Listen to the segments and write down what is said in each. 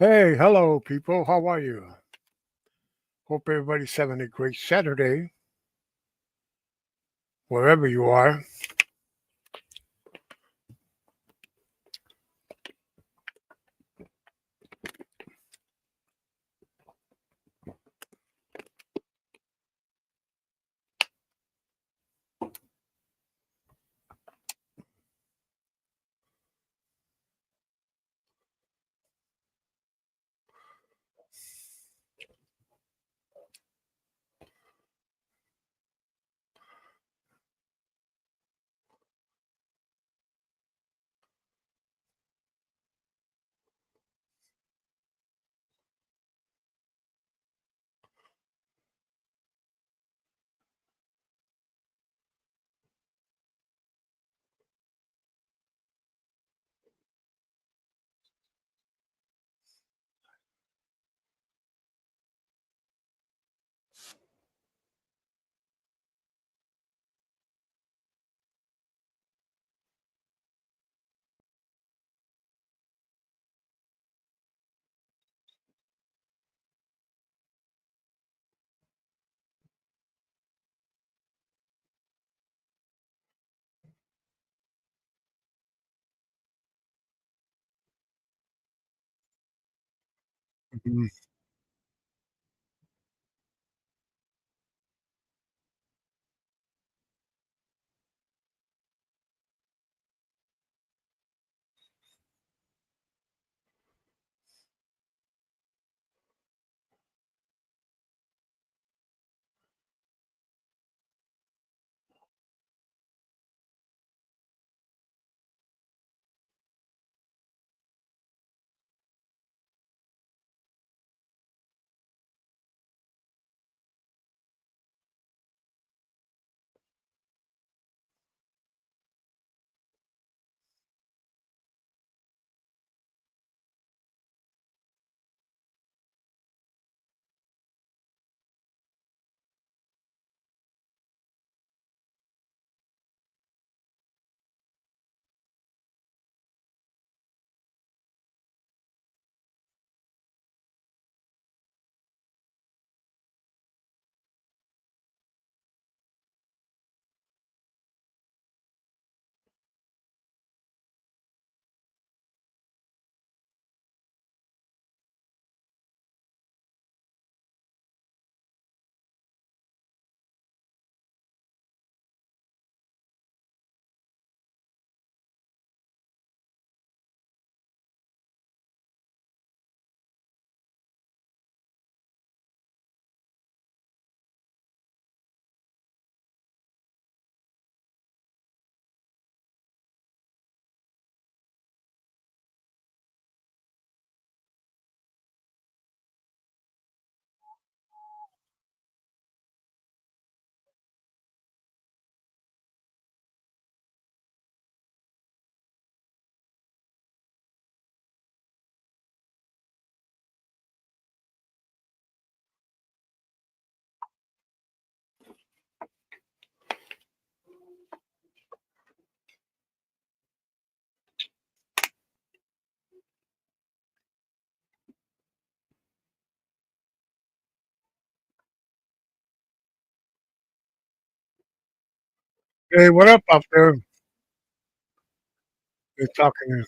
Hey, hello, people. How are you? Hope everybody's having a great Saturday, wherever you are. Mhm. Hey, what up out there? They're talking.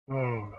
Oh,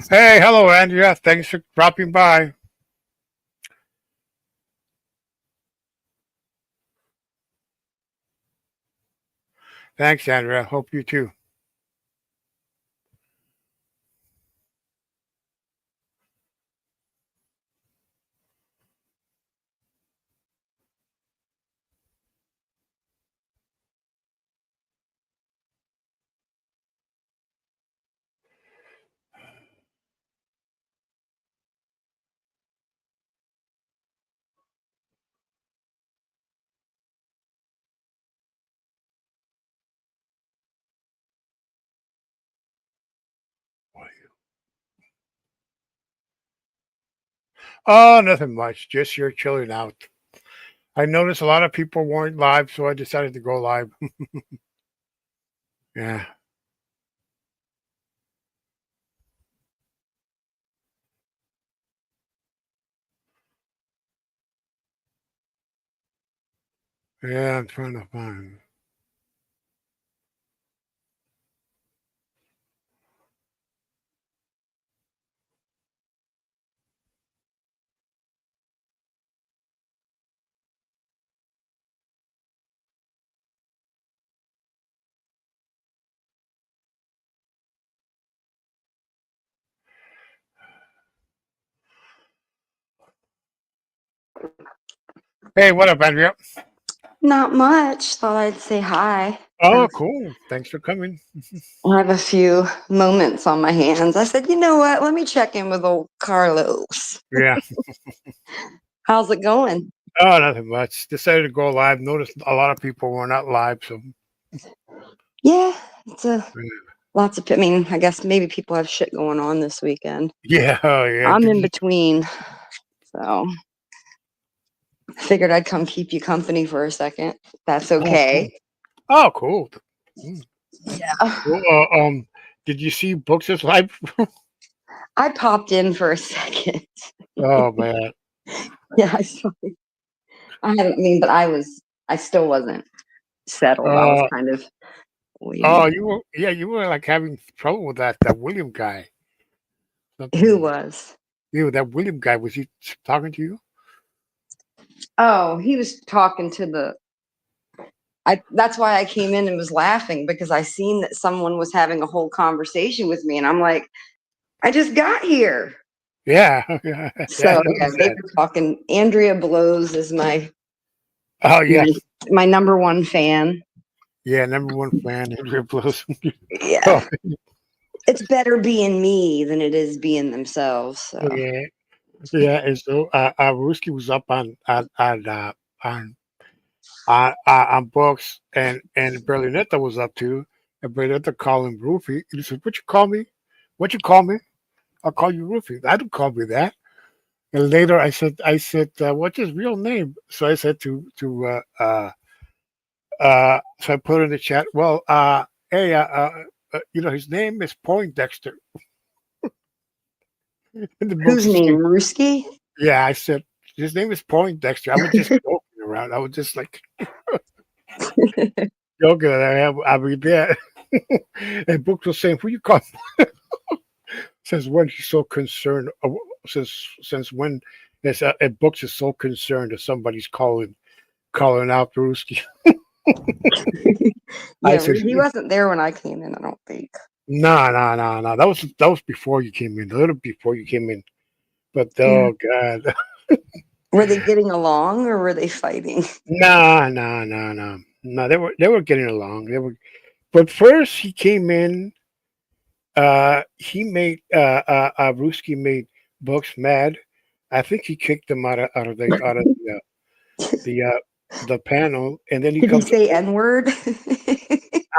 hey, hello, Andrea. Thanks for dropping by. Thanks, Andrea. Hope you too. Oh, nothing much. Just here chilling out. I noticed a lot of people weren't live, so I decided to go live. Yeah. Yeah, I'm trying to find. Hey, what up, Andrea? Not much. Thought I'd say hi. Oh, cool. Thanks for coming. I have a few moments on my hands. I said, you know what? Let me check in with old Carlos. Yeah. How's it going? Oh, nothing much. Decided to go live. Noticed a lot of people were not live, so Yeah, it's lots of. I mean, I guess maybe people have shit going on this weekend. yeah, oh, yeah. I'm Did in you? between, so I figured I'd come keep you company for a second. That's Oh, cool. okay. Oh, cool. Mm. Yeah. Well, did you see Books is live? I popped in for a second. Oh man. Yeah, I saw it. I mean, but I still wasn't settled. I was Uh, kind of waiting. oh, you were like having trouble with that William guy. Who Something. was? That William guy, was he talking to you? Oh, he was talking to the that's why I came in and was laughing because I seen that someone was having a whole conversation with me and I'm like, I just got here. Yeah, yeah, I So yeah, noticed they that. were talking. Andrea Blows is Oh yeah, my, my number one fan. yeah. Number one fan, Andrea Blows. Yeah. Oh It's better being me than it is being themselves. So yeah, yeah. And so Ruski was up on Books, and Berlinetta was up too. And Berlinetta called him Rufy. He said, "What you call me? What you call me? I'll call you Rufy. I don't call me that." And later I said, "What's his real name?" So I said so I put in the chat. Well, hey, his name is Poindexter. And the books whose is name? saying, Ruski? yeah, I said his name is Poindexter. I was just joking around. I was just like joking. I mean, yeah. And books was saying, "Who you call?" Since when he's so concerned? Since when is books is so concerned that somebody's calling out Brewski? I Yeah, said, he wasn't there when I came in, I don't think. no, no, no, no. That was before you came in, a little before you came in. But Yeah. oh god, Were they getting along or were they fighting? no, no, no, no, no. They were getting along. But first he came in. He made Ruski made Books mad. I think he kicked him out of the panel, and then he Did he comes. say N word?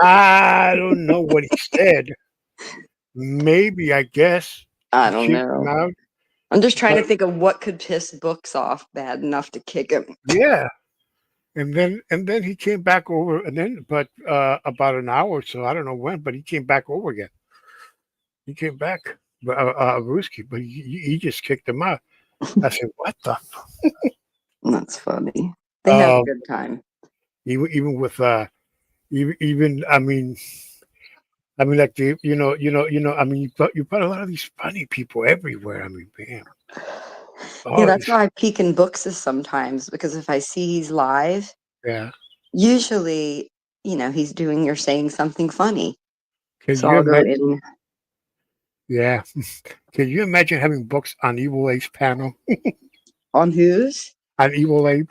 I don't know what he said. Maybe I guess I he don't kicked him know. out, I'm just trying but to think of what could piss Books off bad enough to kick him. yeah. And then he came back over, and then but about an hour or so, I don't know when, but he came back over again. He came back, Ruski, but he just kicked him out. I said, "What the?" That's funny. They have a Um, good time. even with even I mean, like I mean, you put a lot of these funny people everywhere. I mean, bam, Yeah, all that's these, why I peek in Books is sometimes because if I see he's live, yeah. usually, he's doing or saying something funny. Can So you I'll go imagine? in Yeah, can you imagine having Books on Evil Ape's panel? on whose? On Evil Ape?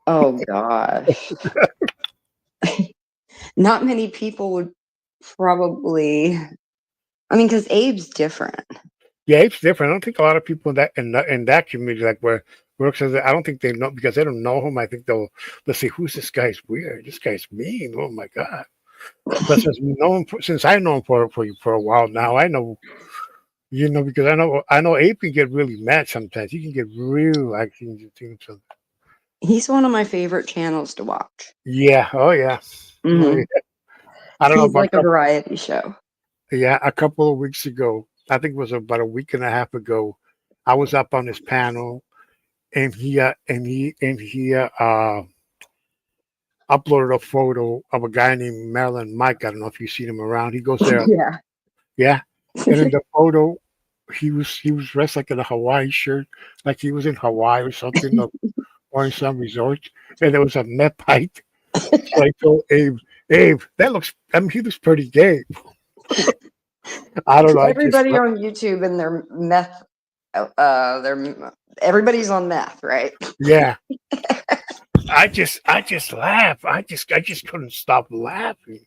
Oh gosh. Not many people would probably because Abe's different. Yeah, Ape's different. I don't think a lot of people in that community, like where Brooks says, I don't think they know because they don't know him. I think they'll say, "Who's this guy's weird? This guy's mean. Oh my god!" But since I know him for a while now, I know. You know, because I know Abe can get really mad sometimes. He can get real like He's one of my favorite channels to watch. Yeah. Oh yeah. Oh Hmm. yeah. I don't know He's about like a variety show. yeah. A couple of weeks ago, I think it was about a week and a half ago, I was up on this panel, and he uploaded a photo of a guy named Marilyn Mike. I don't know if you've seen him around. He goes there. Yeah. Yeah. And in the photo, he was dressed like in a Hawaii shirt, like he was in Hawaii or something, or in some resort, and there was a meth pipe. So I told Abe, that looks. I mean, he looks pretty gay. I don't know. I just, Everybody on YouTube and their meth, everybody's on meth, right? yeah. I just laugh. I just couldn't stop laughing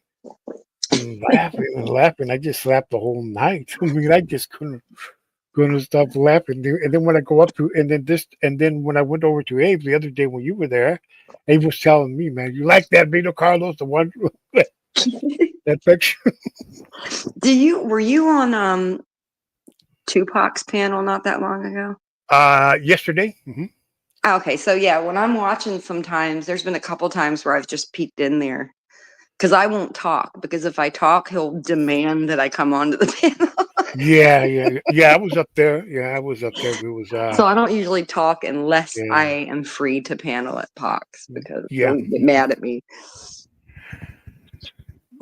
and laughing and laughing. I just laughed the whole night. I mean, I just couldn't stop laughing. And then when I go up to, and then when I went over to Abe the other day when you were there, Abe was telling me, man, you like that Vito Carlos, the one that picture? Were you on Tupac's panel not that long ago? Yesterday. Okay, so yeah, when I'm watching sometimes, there's been a couple times where I've just peeked in there because I won't talk, because if I talk, he'll demand that I come onto the panel. Yeah. I was up there. Yeah, I was up there. It was So I don't usually talk unless I yeah, am free to panel at Pox, because yeah, he'll get mad at me.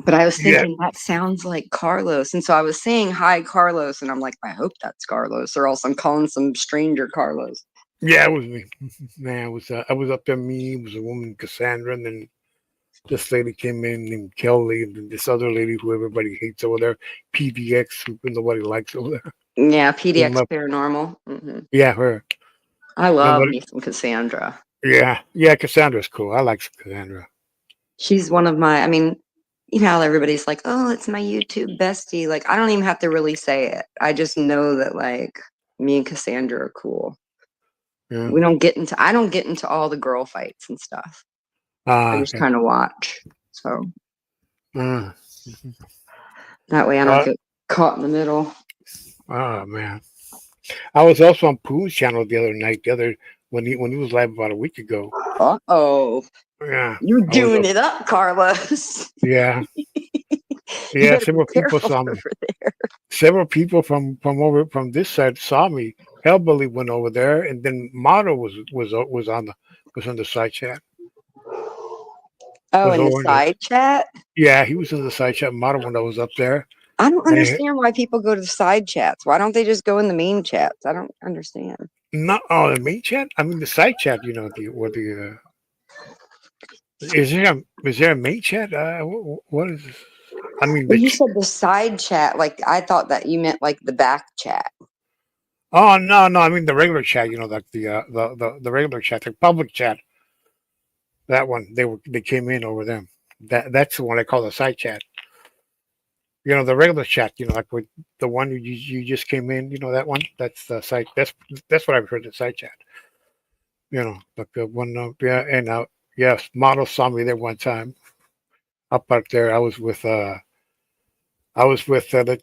But I was yeah, thinking that sounds like Carlos. And so I was saying hi, Carlos, and I'm like, I hope that's Carlos, or else I'm calling some stranger Carlos. yeah. It was me. Man, I was up there. Me, it was a woman, Cassandra, and then this lady came in named Kelly, and then this other lady who everybody hates over there, PDX, who nobody likes over there. Yeah, Came PDX up. Paranormal. Hmm. Yeah, her. I love Nobody. me some Cassandra. Yeah. Cassandra's cool. I like Cassandra. She's one of my, I mean, you know how everybody's like, oh, it's my YouTube bestie. Like, I don't even have to really say it. I just know that, like, me and Cassandra are cool. Yeah. I don't get into all the girl fights and stuff. I just Okay. kind of watch. So Uh, that way I don't uh, get caught in the middle. oh man. I was also on Pooh's channel the other night. When he was live about a week ago. Uh-oh. Yeah, You're I was doing up. it up, Carlos. Yeah, You yeah. better be Several people careful saw me. over there. Several people from this side saw me. Hellbilly went over there, and then Motto was on the side chat. Oh, Was in the over there. side chat? Yeah, he was in the side chat. Motto when I was up there. I don't And understand why people go to the side chats. Why don't they just go in the main chats? I don't understand. not the main chat. I mean the side chat. You know the is there a main chat? What is this? I mean Well, you said the side chat. Like, I thought that you meant like the back chat. oh no, I mean the regular chat. You know, like the regular chat, the public chat. That one they came in over them. That's the one I call the side chat. You know, the regular chat. You know, like with the one you just came in. You know that one. That's the side. That's what I've heard the side chat. You know, like the one. Yeah, and yes, Model saw me there one time up there. I was with let's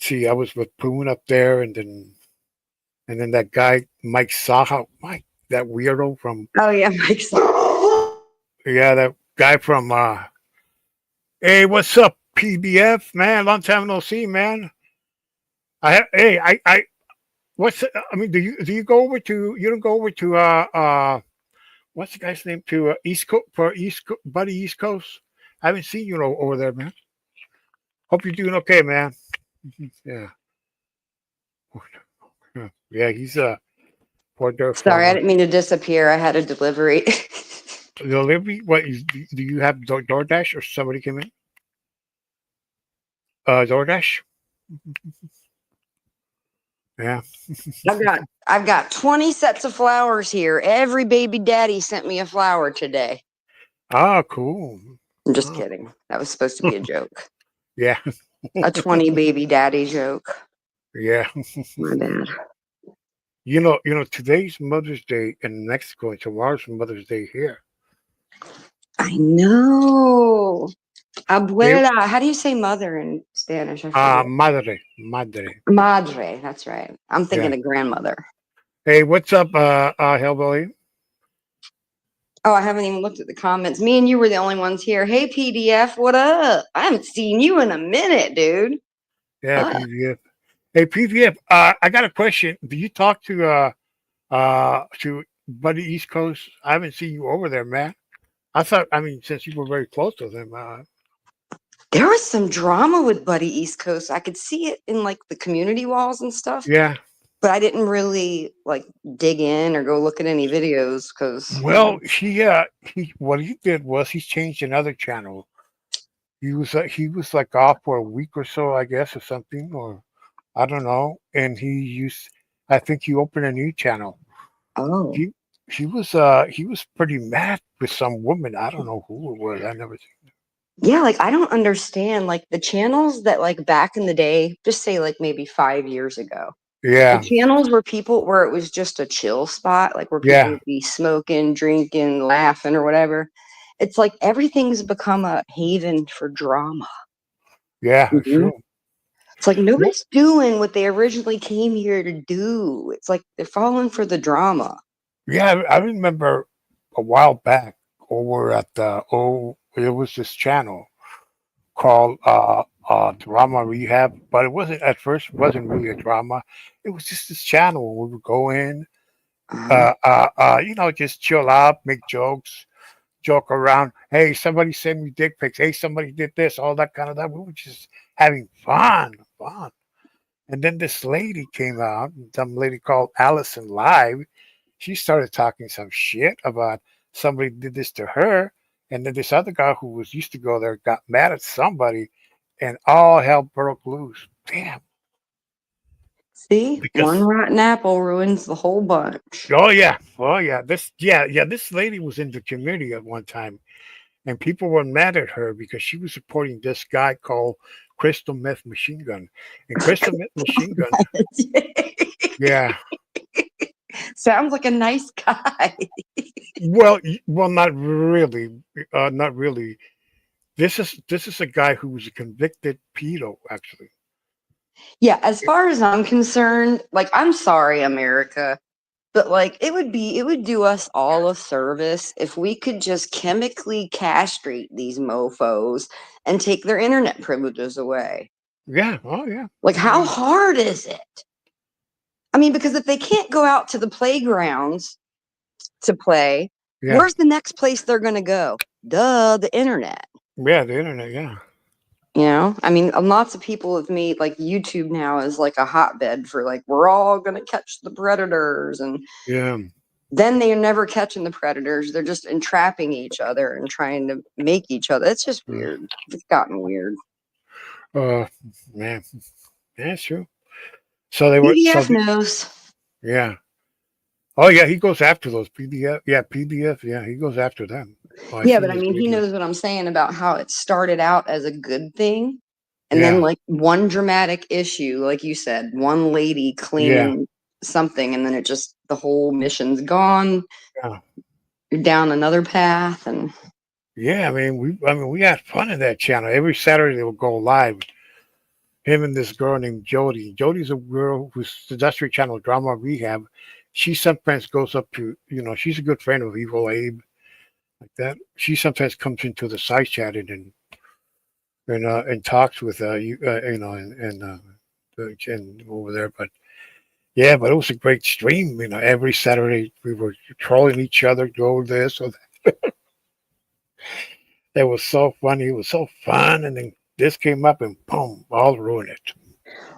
see, I was with Poon up there, and then that guy Mike Saha, Mike, that weirdo from Oh yeah, Mike's. yeah, that guy from hey, what's up, PBF man? Long time no see, man. Hey, I mean, do you go over to you don't go over to what's the guy's name to East Coast for Buddy East Coast? I haven't seen you over there, man. Hope you're doing okay, man. Yeah, yeah, he's Port Dirt Sorry, I Farmer. didn't mean to disappear. I had a delivery. Delivery? Do you have DoorDash or somebody came in? DoorDash? Yeah. I've got 20 sets of flowers here. Every baby daddy sent me a flower today. Ah, cool. I'm just Oh, kidding. That was supposed to be a joke. yeah. A 20 baby daddy joke. Yeah. My bad. Today's Mother's Day in Mexico and tomorrow's Mother's Day here. I know. They, Abuela. How do you say mother in Spanish? I forget. Madre. Madre. That's right. I'm Yeah. thinking of grandmother. Hey, what's up, Hellbilly? Oh, I haven't even looked at the comments. Me and you were the only ones here. Hey, PDF, what up? I haven't seen you in a minute, dude. Yeah, Fuck. PVF. Hey, PVF. I got a question. Do you talk to Buddy East Coast? I haven't seen you over there, man. I thought, I mean, since you were very close to them, There was some drama with Buddy East Coast. I could see it in like the community walls and stuff, yeah. but I didn't really like dig in or go look at any videos because, Well, he what he did was he changed another channel. He was like off for a week or so, I guess, or something, or I don't know. And I think he opened a new channel. oh, He he was pretty mad with some woman. I don't know who it was. I never seen. yeah, like I don't understand like the channels that like back in the day, just say like maybe 5 years ago. The Yeah, channels where it was just a chill spot, like where people yeah, would be smoking, drinking, laughing, or whatever. It's like everything's become a haven for drama. yeah. It's Mhm. true. It's like Well, nobody's doing what they originally came here to do. It's like they're falling for the drama. yeah, I remember a while back over at the it was this channel called Drama Rehab, but it wasn't at first. It wasn't really a drama. It was just this channel where we would go in, Uh, just chill out, make jokes, joke around. Hey, somebody sent me dick pics. Hey, somebody did this, all that kind of that. We were just having fun. And then this lady came out, some lady called Allison Live. She started talking some shit about somebody did this to her. And then this other guy who was used to go there got mad at somebody and all hell broke loose. Damn. See, one Because rotten apple ruins the whole bunch. oh yeah. This lady was in the community at one time and people were mad at her because she was supporting this guy called Crystal Meth Machine Gun. And Crystal Meth Machine Gun, yeah. Sounds like a nice guy. Well, not really, not really. This is a guy who was a convicted pedo, actually. Yeah, as far as I'm concerned, like I'm sorry, America, but like it would do us all a service if we could just chemically castrate these mofos and take their internet privileges away. Yeah, oh yeah. Like I how mean, hard is it? I mean, because if they can't go out to the playgrounds to play, yeah, where's the next place they're going to go? Duh, the internet. yeah. The internet, yeah, I mean, lots of people have made like YouTube now is like a hotbed for like we're all gonna catch the predators, and yeah. then they're never catching the predators. They're just entrapping each other and trying to make each other. It's just Uh, weird. It's gotten weird. uh, man, yeah, it's true. So they were, PDF knows. yeah. Oh yeah, he goes after those PDF. Yeah, PDF. Yeah, he goes after them. Oh, I Yeah, seen but I his mean, he videos. knows what I'm saying about how it started out as a good thing. And then, Yeah, like, one dramatic issue, like you said, one lady yeah, claiming something, and then the whole mission's gone. yeah. You're down another path. And Yeah, I mean, we had fun in that channel. Every Saturday they would go live. Him and this girl named Jody. Jody's a girl who's the Industrial Channel Drama Rehab. She sometimes goes up to, she's a good friend of Evil Abe, like that. She sometimes comes into the side chat and talks with and over there. But yeah, but it was a great stream. Every Saturday we were trolling each other, go this or that. It was so funny. It was so fun, and then this came up and boom, all ruined it.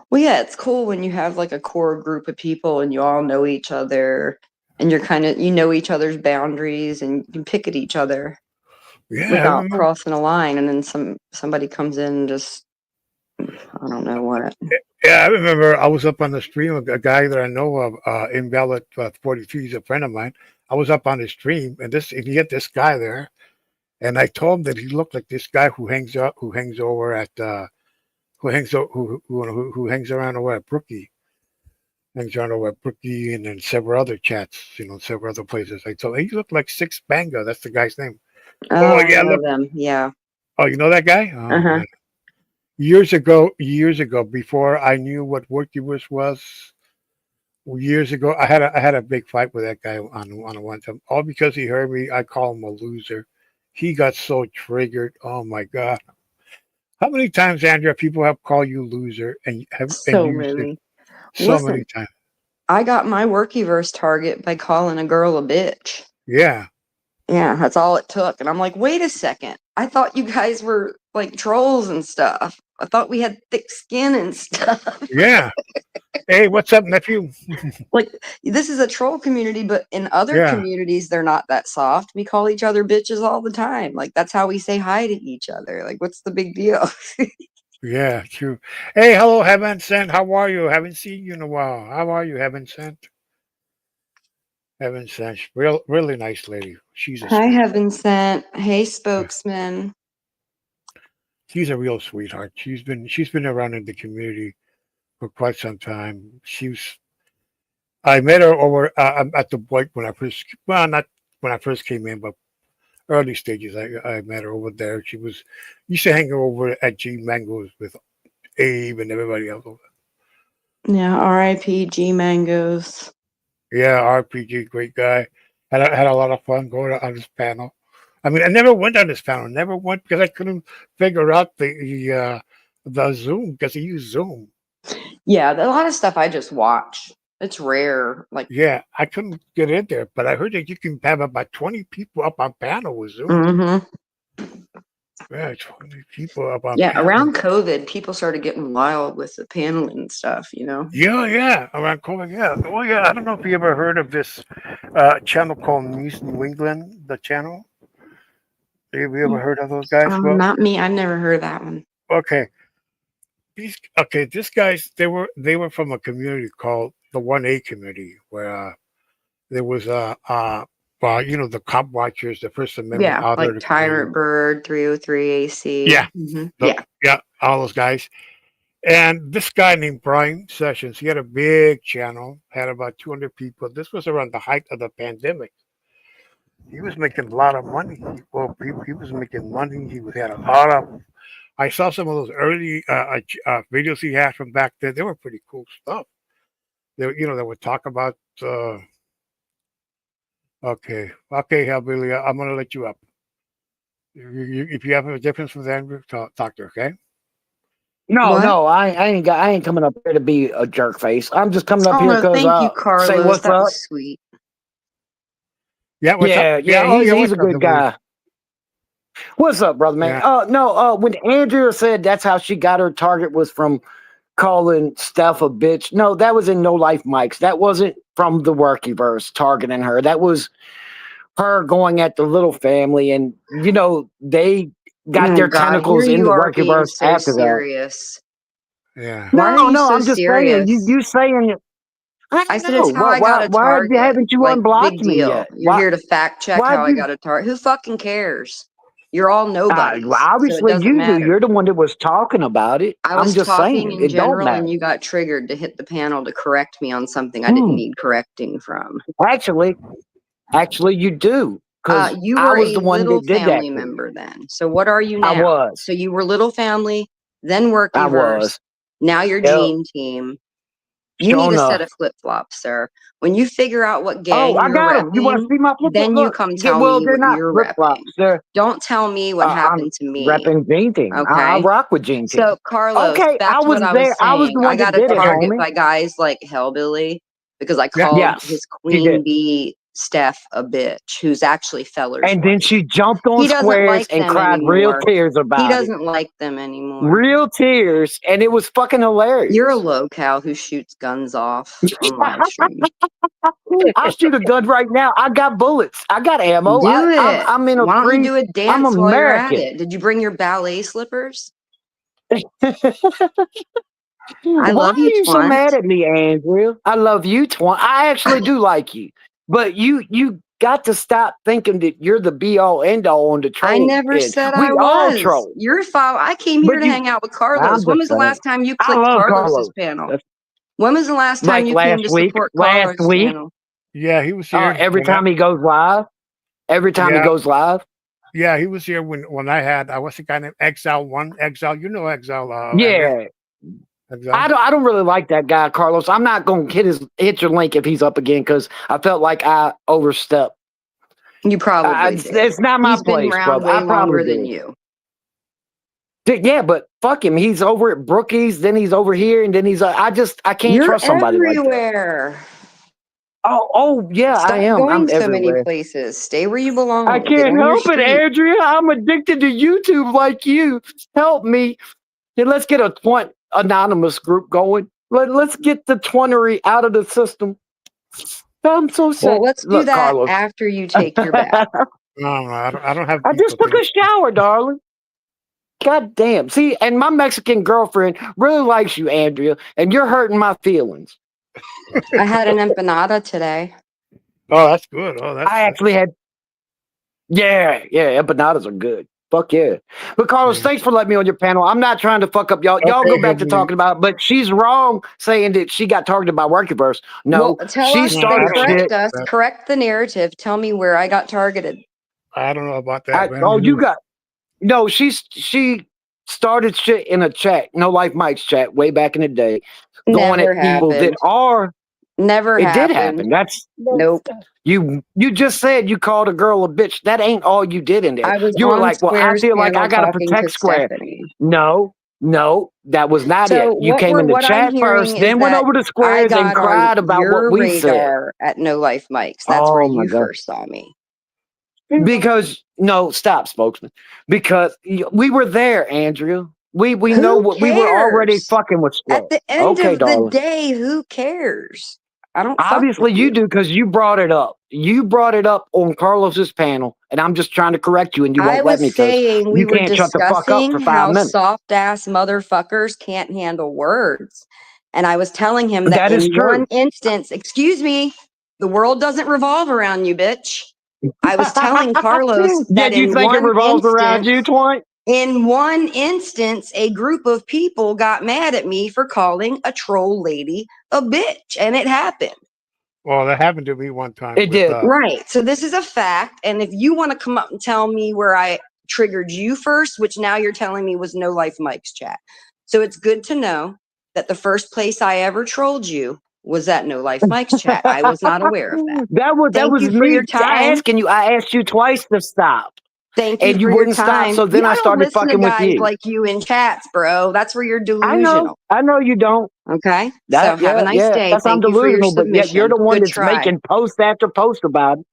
well, yeah, it's cool when you have like a core group of people and you all know each other and you know each other's boundaries and you can pick at each other Yeah, I without remember. crossing a line. And then somebody comes in and just, I don't know what. Yeah, I remember I was up on the stream. A guy that I know of, Invalid 42, he's a friend of mine. I was up on his stream, and he had this guy there, and I told him that he looked like this guy who hangs over at, who hangs around over at Brookie, hangs around over at Brookie, and then several other chats, several other places. I told him he looked like Six Banga. That's the guy's name. Oh, Oh I yeah, know look. them. Yeah. Oh, you know that guy? Oh Uh-huh. man. years ago, before I knew what Workivers was, years ago, I had a big fight with that guy on one time, all because he heard me. I call him a loser. He got so triggered. Oh my god! How many times, Andrea, people have called you loser and So used it many. so many Listen, times? I got my Workyverse target by calling a girl a bitch. Yeah, Yeah, that's all it took. And I'm like, wait a second. I thought you guys were like trolls and stuff. I thought we had thick skin and stuff. yeah. Hey, what's up, nephew? Like, this is a troll community, but in other Yeah, communities, they're not that soft. We call each other bitches all the time. Like, that's how we say hi to each other. Like, what's the big deal? yeah, true. Hey, hello, Heaven Sent. How are you? Haven't seen you in a while. How are you, Heaven Sent? Heaven Sent, really nice lady. She's a Hi, sweet. Heaven Sent. Hey, spokesman. She's a real sweetheart. She's been around in the community for quite some time. I met her over at the Boyd when I first, well, not when I first came in, but early stages. I met her over there. She was used to hang over at G Mangoes with Abe and everybody else. Yeah, R.I.P. G Mangoes. Yeah, RPG, great guy. Had a lot of fun going on this panel. I mean, I never went on this panel. Never went because I couldn't figure out the Zoom because he used Zoom. Yeah, a lot of stuff I just watch. It's rare. Like, Yeah, I couldn't get in there, but I heard that you can have about 20 people up on panel with Zoom. mm-hmm. Yeah, 20 people up on Yeah, panel. around COVID, people started getting wild with the paneling and stuff, you know? Yeah, yeah, around COVID. Yeah. Well, yeah, I don't know if you ever heard of this channel called News New England, the channel. Have you ever heard of those guys? Well, Not me. I've never heard of that one. okay. These guys they were from a community called the 1A community where there was the cop watchers, the First Amendment Yeah, author like of the community. Tyrant Bird, 303 AC. Yeah, Yeah. yeah, all those guys. And this guy named Brian Sessions, he had a big channel, had about 200 people. This was around the height of the pandemic. He was making a lot of money. He was making money. He had a lot of. I saw some of those early videos he had from back then. They were pretty cool stuff. They would talk about. Okay, Hellbilly, I'm gonna let you up. If you have a difference with Andrew, talk to her, okay? No, What? no, I ain't coming up here to be a jerk face. I'm just coming up Oh, here no, because thank you, say Carlos. what's That up. was sweet. Yeah, what's up? Yeah, Oh, yeah, he's what's a up, good Hellbilly? guy. What's up, brother man? Yeah. No, when Andrea said that's how she got her target was from calling Steph a bitch. No, that was in No Life Mics. That wasn't from the Workyverse targeting her. That was her going at the little family, and they got Oh, their God. tentacles Here in you the are being Workyverse so after that. serious. Yeah. Why are you No, so I'm just saying serious? you saying I I don't said know. it's how I got a Why target. haven't you Like, unblocked big me deal. yet? You're here to fact check Why how I you got a target. Who fucking cares? You're all nobodies, well, so it obviously doesn't you do. matter. You're the one that was talking about it. I I'm was just talking saying in it don't general, matter. and you got triggered to hit the panel to correct me on something I didn't Hmm. need correcting from. Actually, you do. Because You I were was a the one little that did that family to you. member then. So what are you I now? was. So you were little family, then I Workyverse. was. Now you're Yep. Gene Team. You Sure need a set enough. of flip flops, sir. When you figure out what Oh, gang I you're got them. You want to repping, see my flip flop? then you Look. come Yeah, tell well, me they're what not you're flip repping. flops. They're Don't tell me what I'm happened to me. repping Gene Team. I Okay. rock with Gene Team. So Carlos, Okay, back I to what was I there. was I was the saying. I one that got a did it, target homie. by guys like Hellbilly because I Yeah. called Yes, his she queen did. bee Steph a bitch, who's actually Feller's And then wife. she jumped on He doesn't squares like and them cried real anymore. tears He about it. doesn't like them anymore. Real tears, and it was fucking hilarious. You're a low-cal who shoots guns off on live stream. I'll shoot a gun right now. I got bullets. I got ammo. Do it. I'm in a Why don't you free. do a I'm dance while you're at American. it? Did you bring your ballet slippers? I Why love are you, you so Twant. mad at me, Andrew? I love you, Twan. I actually do like you, but you got to stop thinking that you're the be all end all on the troll. I never said I We all was. troll. You're fine. I came here But to hang out with I'm Carlos. When just was the saying. last time you I clicked love Carlos's Carlos. panel? That's When was the last time like you came last to week. support Last Carlos's week. panel? Yeah, he was here. Every when I- time he goes live. Every time he yeah, goes live. Yeah, he was here when I was the guy named Exile One. Exile, you know Exile. Andrea? Yeah. Exile. I don't really like that guy, Carlos. I'm not gonna hit your link if he's up again because I felt like I overstepped. You probably did. It's not my He's been place, around brother. way I probably longer than did. you. Yeah, but fuck him. He's over at Brookie's, then he's over here, and then he's. I can't You're trust somebody like that. everywhere. Oh yeah, Stop I am. I'm going so many everywhere. places. Stay where you belong. I Get can't on your help it, street. Andrea. I'm addicted to YouTube like you. Help me. Then let's get a anonymous group going. Let's get the twinery out of the system. I'm so sad. Well, let's do Look, that Carlos. after you take your bath. No, I don't have. I just people took a things. shower, darling. God damn. See, and my Mexican girlfriend really likes you, Andrea, and you're hurting my feelings. I had an empanada today. Oh, that's good. Oh, that's. I actually had. Yeah, empanadas are good. Fuck yeah. But Carlos, Yeah. thanks for letting me on your panel. I'm not trying to fuck up y'all. Y'all Okay, go back to Hillbilly. talking about it, but she's wrong saying that she got targeted by Workiverse. No, Well, tell she us, started correct shit. us, correct the narrative. Tell me where I got targeted. I don't know about that. Man. You got no. She started shit in a chat, No Life Mike's chat, way back in the day, going Never at people that happened. are. Never It happened. did happen. That's Nope. you just said you called a girl a bitch. That ain't all you did in there. I was You were on like, well, I Square's feel like I panel gotta talking protect to Square. Stephanie. No, that was not So it. You came in the what I'm chat hearing first, is then went that over to I Squares and got cried on about what your we said. radar at No Life Mike's. That's where Oh my you God. first saw me. Because no, stop, spokesman. Because we were there, Andrea. We know what we were already cares? fucking with Square. At the end Okay, of the darling. day, who cares? I don't. fuck Obviously, with you do because you brought it up. You brought it up on Carlos's panel, and I'm just trying to correct you, and you I won't let was me because saying we you were can't shut the fuck up for discussing 5 how minutes. soft ass motherfuckers can't handle words. And I was telling him that That is in true. one instance, excuse me, the world doesn't revolve around you, bitch. I was telling Carlos that Did you in think it one revolves around you, instance, Twine? in one instance, a group of people got mad at me for calling a troll lady a bitch, and it happened. Well, that happened to me one time. It did. Right. So this is a fact. And if you want to come up and tell me where I triggered you first, which now you're telling me was No Life Mike's chat. So it's good to know that the first place I ever trolled you was at No Life Mike's chat. I was not aware of that. That was Thank you for me your time. asking you. I asked you twice to stop. Thank you And you for your wouldn't stop, time. so then Yeah, I don't started listen to fucking with guys you. like you in chats, bro. That's where you're I delusional. know you don't. Okay. That, So have a nice day. That's I'm Thank you for your delusional, but yet you're submission. the one Good that's try. making post after post about it.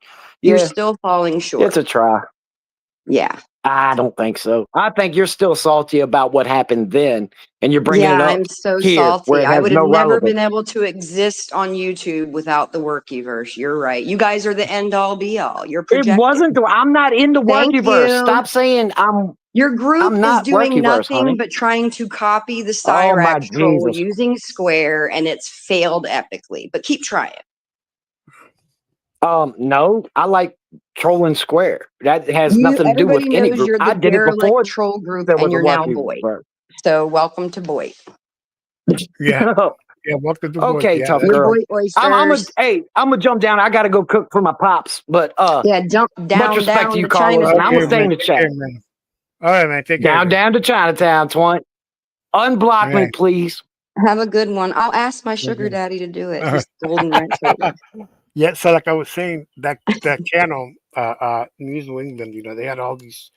You're Yeah, still falling short. it's a try. Yeah. I don't think so. I think you're still salty about what happened then, and you're bringing it up. I'm so here, where salty. it I has would have no never relevance. been able to exist on YouTube without the Workyverse. You're right. You guys are the end all be all. You're It projecting. wasn't. I'm not in the Thank Workyverse. you. Stop saying I'm. Your group I'm is not doing Workyverse, nothing honey. but trying to copy the Oh my Cyrax troll Jesus. using Square, and it's failed epically. But keep trying. No, I like trolling Square. That has nothing to do with Everybody any knows group. you're I the did it before derelict troll group, there was and a you're now Boyd. Workyverse. So welcome to Boyd. Yeah. Yeah. Welcome to Boyd. Okay, Yeah, tough that's girl. Boyd oysters. I'm gonna jump down. I gotta go cook for my pops. But Yeah, jump much down, respect down to you, to Carlos, and I'm Chinatown. gonna stay in the Take chat. care, man. All right, man. Take care. Down to Chinatown, Twine. Unblock me, Alright. please. Have a good one. I'll ask my sugar Okay. daddy to do it. All He's golden right shoulder. Yeah, so like I was saying, that channel, News New England, they had all these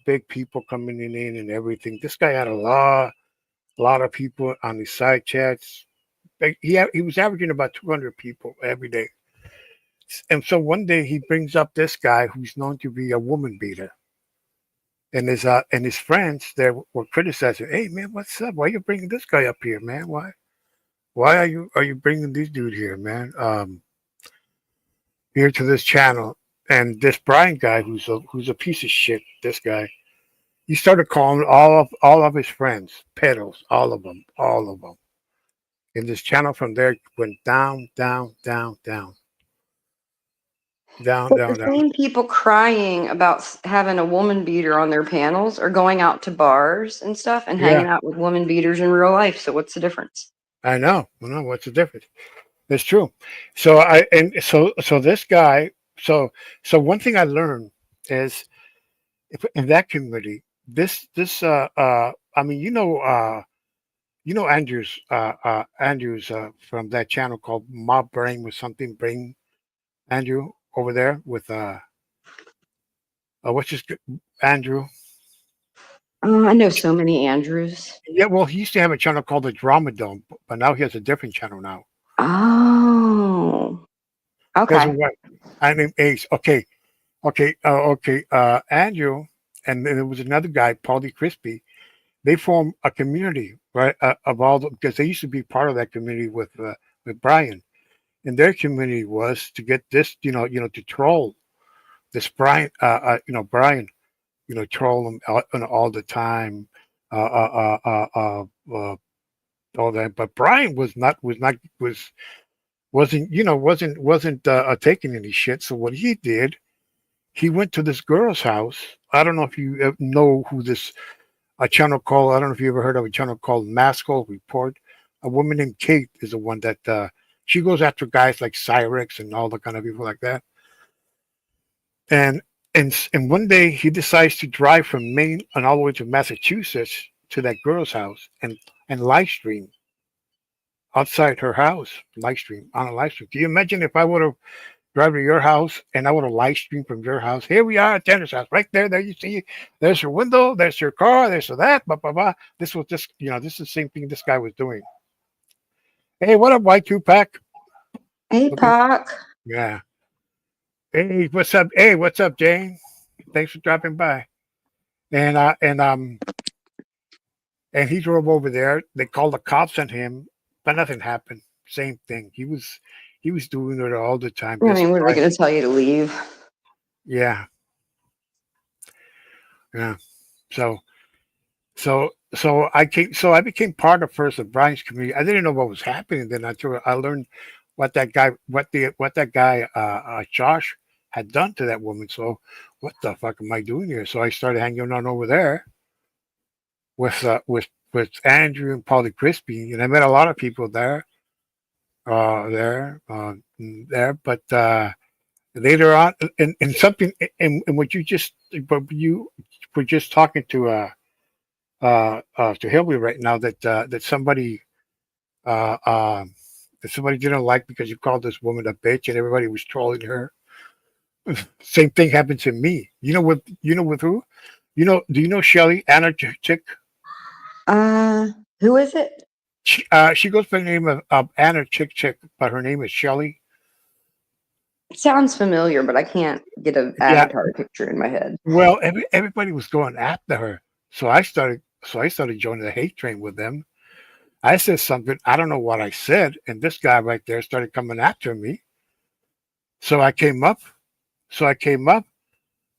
big people coming in and everything. This guy had a lot of people on his side chats. Like, he was averaging about 200 people every day. And so one day he brings up this guy who's known to be a woman beater. And his friends there were criticizing, "Hey man, what's up? Why are you bringing this guy up here, man? Why are you bringing this dude here, man? Here to this channel." And this Brian guy, who's a piece of shit, this guy, he started calling all of his friends pedos, all of them. And this channel from there went down, down, down, down, down, But down, the down. same people crying about having a woman beater on their panels are going out to bars and stuff and hanging out with woman beaters in real life. So what's the difference? I know. What's the difference? It's true. So this guy. So one thing I learned is if in that community, I mean, Andrews from that channel called Mob Brain with something Brain Andrew over there with what's his Andrew. I know so many Andrews. Yeah, well, he used to have a channel called the Drama Dome, but now he has a different channel now. Oh, There's a okay. what? I mean, Ace. Okay, okay. Andrew, and then there was another guy, Paulie Crispy. They formed a community, right? Of all because they used to be part of that community with Brian, and their community was to get this, to troll this Brian, Brian, troll him all the time, uh, uh, uh, uh, uh, uh, all that. But Brian wasn't taking any shit. So what he did, he went to this girl's house. I don't know if you know who this a channel called. I don't know if you ever heard of a channel called Masco Report. A woman named Kate is the one that she goes after guys like Cyrex and all the kind of people like that. And and one day he decides to drive from Maine and all the way to Massachusetts to that girl's house and live stream outside her house. Live stream on a live stream. Can you imagine if I would have drive to your house and I would have live streamed from your house? Here we are at Tanner's house, right there. There you see, there's your window, there's your car, there's that, blah blah blah. This was just, this is the same thing this guy was doing. Hey, what up, Y2 Pack? Hey, Looking, Pac. yeah. Hey, what's up? Hey, what's up, Jane? Thanks for dropping by. And and he drove over there. They called the cops on him, but nothing happened. Same thing. He was doing it all the time. I Just mean, were they going to tell you to leave? yeah, yeah. So I became part of First of Brian's community. I didn't know what was happening then until I learned what that guy Josh had done to that woman. So what the fuck am I doing here? So I started hanging on over there with Andrew and Paulie Crispy, and I met a lot of people there. But later on, in something, in what you just, but you were just talking to Hillary right now that somebody uh, um, that somebody didn't like because you called this woman a bitch and everybody was trolling her. Same thing happened to me. With who? Do you know Shelly Anna Chick? Who is it? She goes by the name of Anna Chick, but her name is Shelly. It sounds familiar, but I can't get an Yeah. avatar picture in my head. Well, everybody was going after her, so I started joining the hate train with them. I said something, I don't know what I said, and this guy right there started coming after me. So I came up.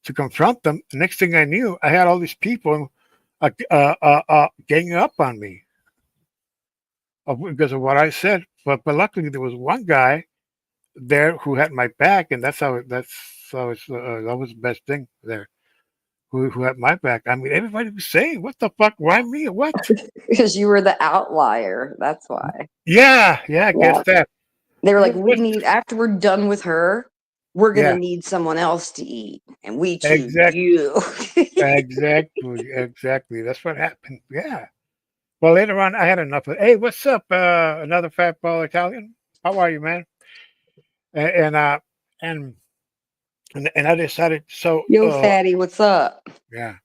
To confront them. The next thing I knew, I had all these people ganging up on me because of what I said. But luckily, there was one guy there who had my back, and that was the best thing there. Who had my back? I mean, everybody was saying, "What the fuck? Why me? What?" Because you were the outlier. That's why. Yeah, I guess Yeah. that. They were like, What- after we're done with her, we're going to Yeah, need someone else to eat. And we choose exactly, you. exactly. That's what happened. Yeah. Well, later on, I had enough of. Hey, what's up? Another fat ball Italian. How are you, man? And and and I decided. So Yo, fatty, what's up? yeah.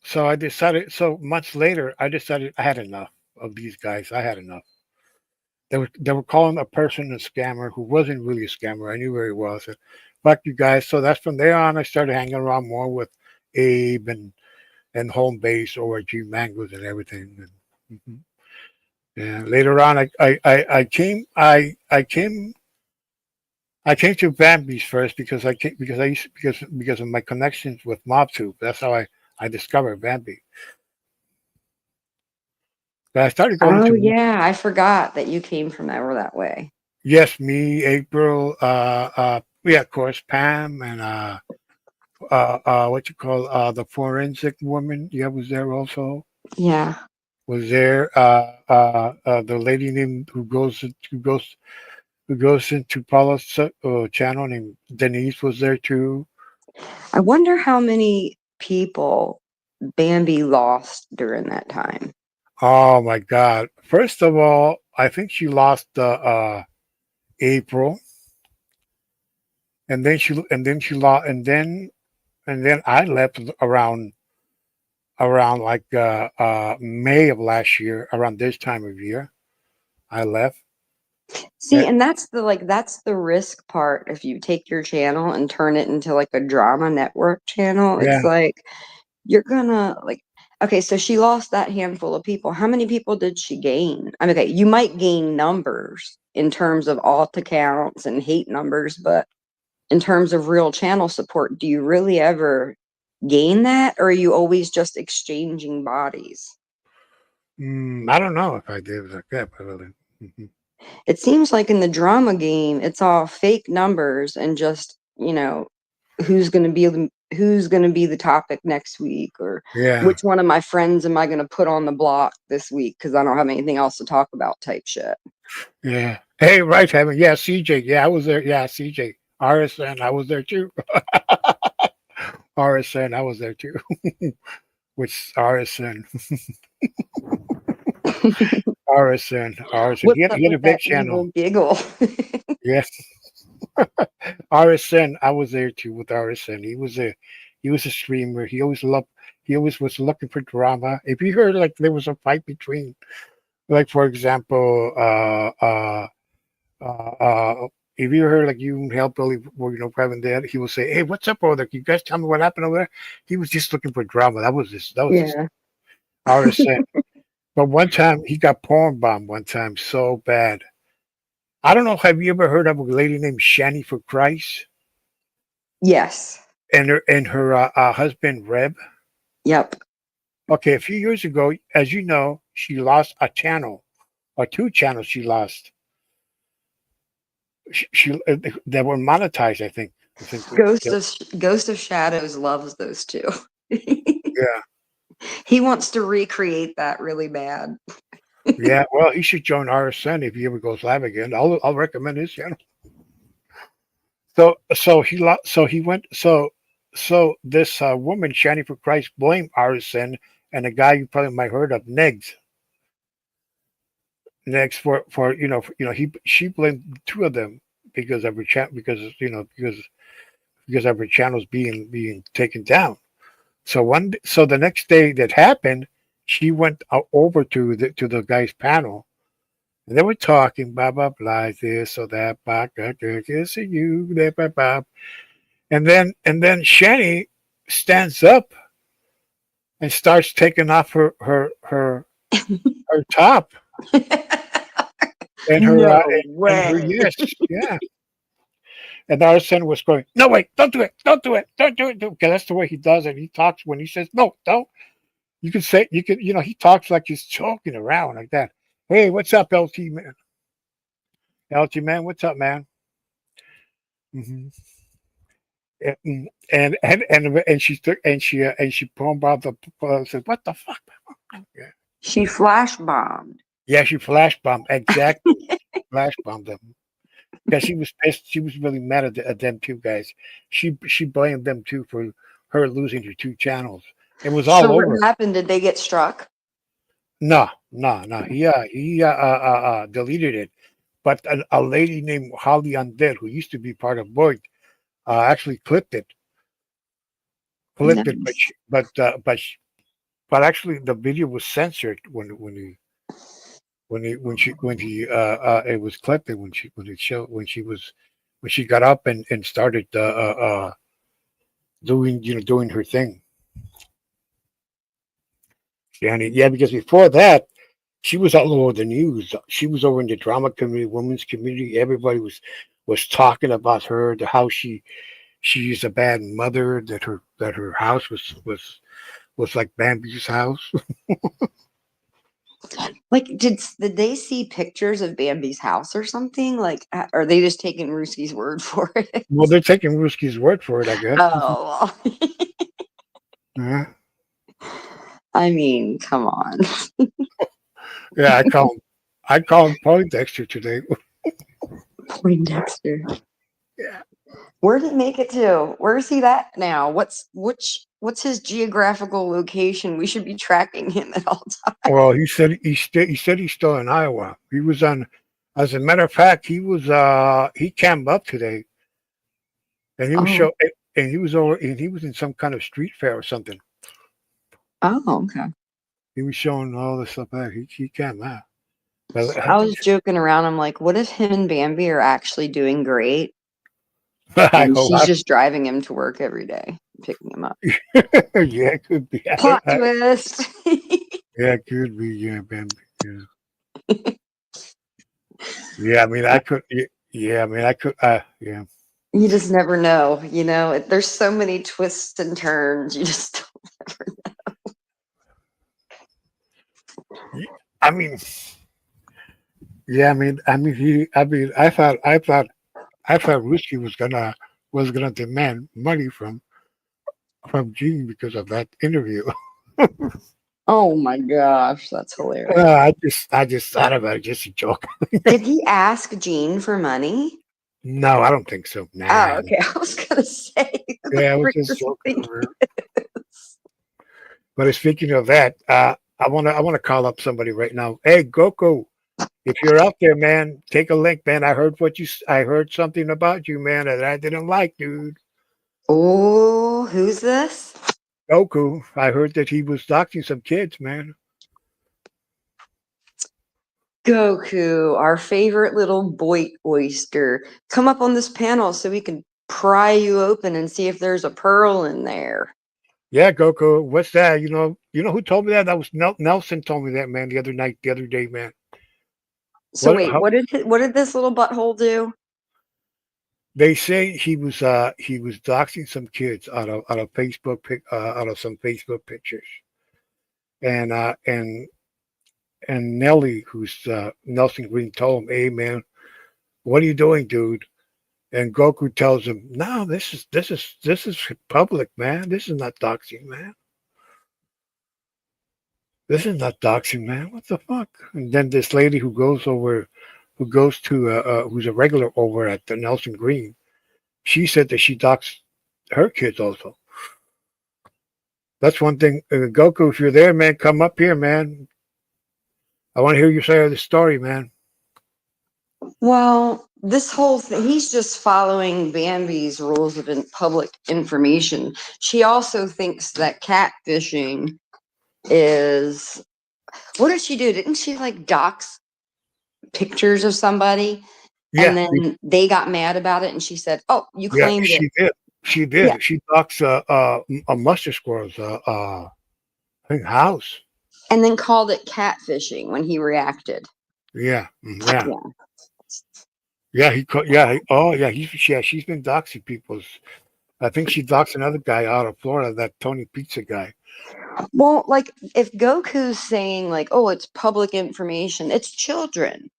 So I decided. So months later, I decided I had enough of these guys. I had enough. They were calling a person a scammer who wasn't really a scammer. I knew very well. I said, "Fuck you guys." So that's from there on. I started hanging around more with Abe and Home Base, ORG Mangoes, and everything. And, yeah. Later on, I came to Bambi's first because because of my connections with MobTube. That's how I discovered Bambi. But I started going Oh, to yeah. I forgot that you came from that way. yes, me, April, yeah, of course, Pam, and what you call the forensic woman. Yeah, was there also. Yeah. Was there the lady named who goes into Paula's channel named Denise was there too. I wonder how many people Bambi lost during that time. Oh my God! First of all, I think she lost April, and then she lost, and then I left around like May of last year, around this time of year. I left. See, and that's the risk part if you take your channel and turn it into like a drama network channel. Yeah, It's like you're gonna like okay, so she lost that handful of people. How many people did she gain? I mean, okay, you might gain numbers in terms of alt accounts and hate numbers, but in terms of real channel support, do you really ever gain that, or are you always just exchanging bodies? I don't know if I did like that, but really. Mhm. It seems like in the drama game, it's all fake numbers and just, who's going to be the topic next week, or Yeah, which one of my friends am I going to put on the block this week because I don't have anything else to talk about type shit. yeah. Hey, right, Heaven. Yeah, CJ. Yeah, I was there. Yeah, CJ. RSN. I was there too. RSN. I was there too. Which RSN? RSN. What's He up had with a big that channel. evil giggle? Yes. RSN. I was there too with RSN. He was a streamer. He always was looking for drama. If you heard like there was a fight between, like for example, if you heard like you and Hellbilly were, having that, he would say, "Hey, what's up over there? Can you guys tell me what happened over there?" He was just looking for drama. That was just Yeah. RSN. But one time he got porn bombed one time so bad. I don't know. Have you ever heard of a lady named Shani for Christ Yes. and her husband Reb? Yep. Okay, a few years ago, as you know, she lost a channel or two channels. She lost. She That were monetized. I think. Ghost of Shadows loves those two. Yeah. He wants to recreate that really bad. Yeah. Well, he should join RSN if he ever goes live again. I'll recommend his channel. So this woman, Shani for Christ, blamed RSN and a guy you probably might heard of, Negs. Next for she blamed two of them because of her because of her channels being taken down. So the next day that happened, she went over to the guy's panel, and they were talking blah blah blah this or that blah blah blah this and you blah blah blah, and then Shani stands up and starts taking off her top and her No and her way. yes, yeah. And our son was going, no, wait, don't do it, don't do it, don't do it. Because that's the way he does it. He talks when he says, no, don't. He talks like he's joking around like that. Hey, what's up, LT man? LT man, what's up, man? hmm And she took and she pulled out the said, what the fuck? Yeah, She flash bombed. yeah, she flash bombed exactly, flash bombed them. Yeah, she was pissed. She was really mad at them two guys. She blamed them too for her losing her two channels. It was all So what over. happened? Did they get struck? No, no, no. He deleted it. But a lady named Holly Undead, who used to be part of Boyd, actually clipped it. Clipped it, but Nice. she, but actually the video was censored when he it was clipped and when she got up and started doing her thing. Yeah, because before that she was all over the news. She was over in the drama community, women's community. Everybody was talking about her, the how she's a bad mother, that her house was like Bambi's house. Like, did they see pictures of Bambi's house or something? Like, are they just taking Ruski's word for it? Well, they're taking Ruski's word for it, I guess. Oh, Uh, I mean, come on. yeah, I called Poindexter today. Poindexter. Yeah. Where did he make it to? Where is he at now? What's his geographical location? We should be tracking him at all times. Well, he said he's still in Iowa. He was on. As a matter of fact, he camped up today, and he was Oh. and he was in some kind of street fair or something. Oh, okay. He was showing all this stuff back. He camped out. I was joking around. I'm like, what if him and Bambi are actually doing great? I And hope. she's just driving him to work every day, picking him up. Yeah, it could be. Plot twist. Yeah, it could be. Yeah, man. Yeah. Yeah, I mean, I could. Yeah, I mean, I could. Yeah. You just never know. You know, there's so many twists and turns. You just don't ever know. I mean, yeah, I thought Risky was gonna demand money from Gene because of that interview. Oh my gosh, that's hilarious. I just thought about it, just a joke. Did he ask Gene for money? No, I don't think so. Oh, Nah. okay. I was gonna say. Yeah, I was just joking. But speaking of that, I wanna call up somebody right now. Hey, Goku, if you're out there, man, take a link, man. I heard something about you, man, that I didn't like, dude. Oh, who's this? Goku. I heard that he was doxing some kids, man. Goku, our favorite little boy oyster. Come up on this panel so we can pry you open and see if there's a pearl in there. Yeah, Goku. What's that? You know who told me that? That was Nelson told me that, man, the other day, man. So what did this little butthole do? They say he was doxing some kids out of some Facebook pictures, and Nelly, who's Nelson Green, told him, "Hey, man, what are you doing, dude?" And Goku tells him, "No, this is public, man. This is not doxing, man. This is not doxing, man. What the fuck?" And then this lady who's a regular over at the Nelson Green, she said that she doxed her kids also. That's one thing. Goku, if you're there, man, come up here, man. I want to hear your side of the story, man. Well, this whole thing, he's just following Bambi's rules of public information. She also thinks that catfishing is. What did she do? Didn't she like dox pictures of somebody? Yeah, and then they got mad about it, and she said, "Oh, you claimed she it." did. She did. Yeah. She doxed a mustard squirrel's I think house. And then called it catfishing when he reacted. Yeah. Yeah, she's been doxing people. I think she doxed another guy out of Florida, that Tony Pizza guy. Well, like if Goku's saying like, "Oh, it's public information," it's children.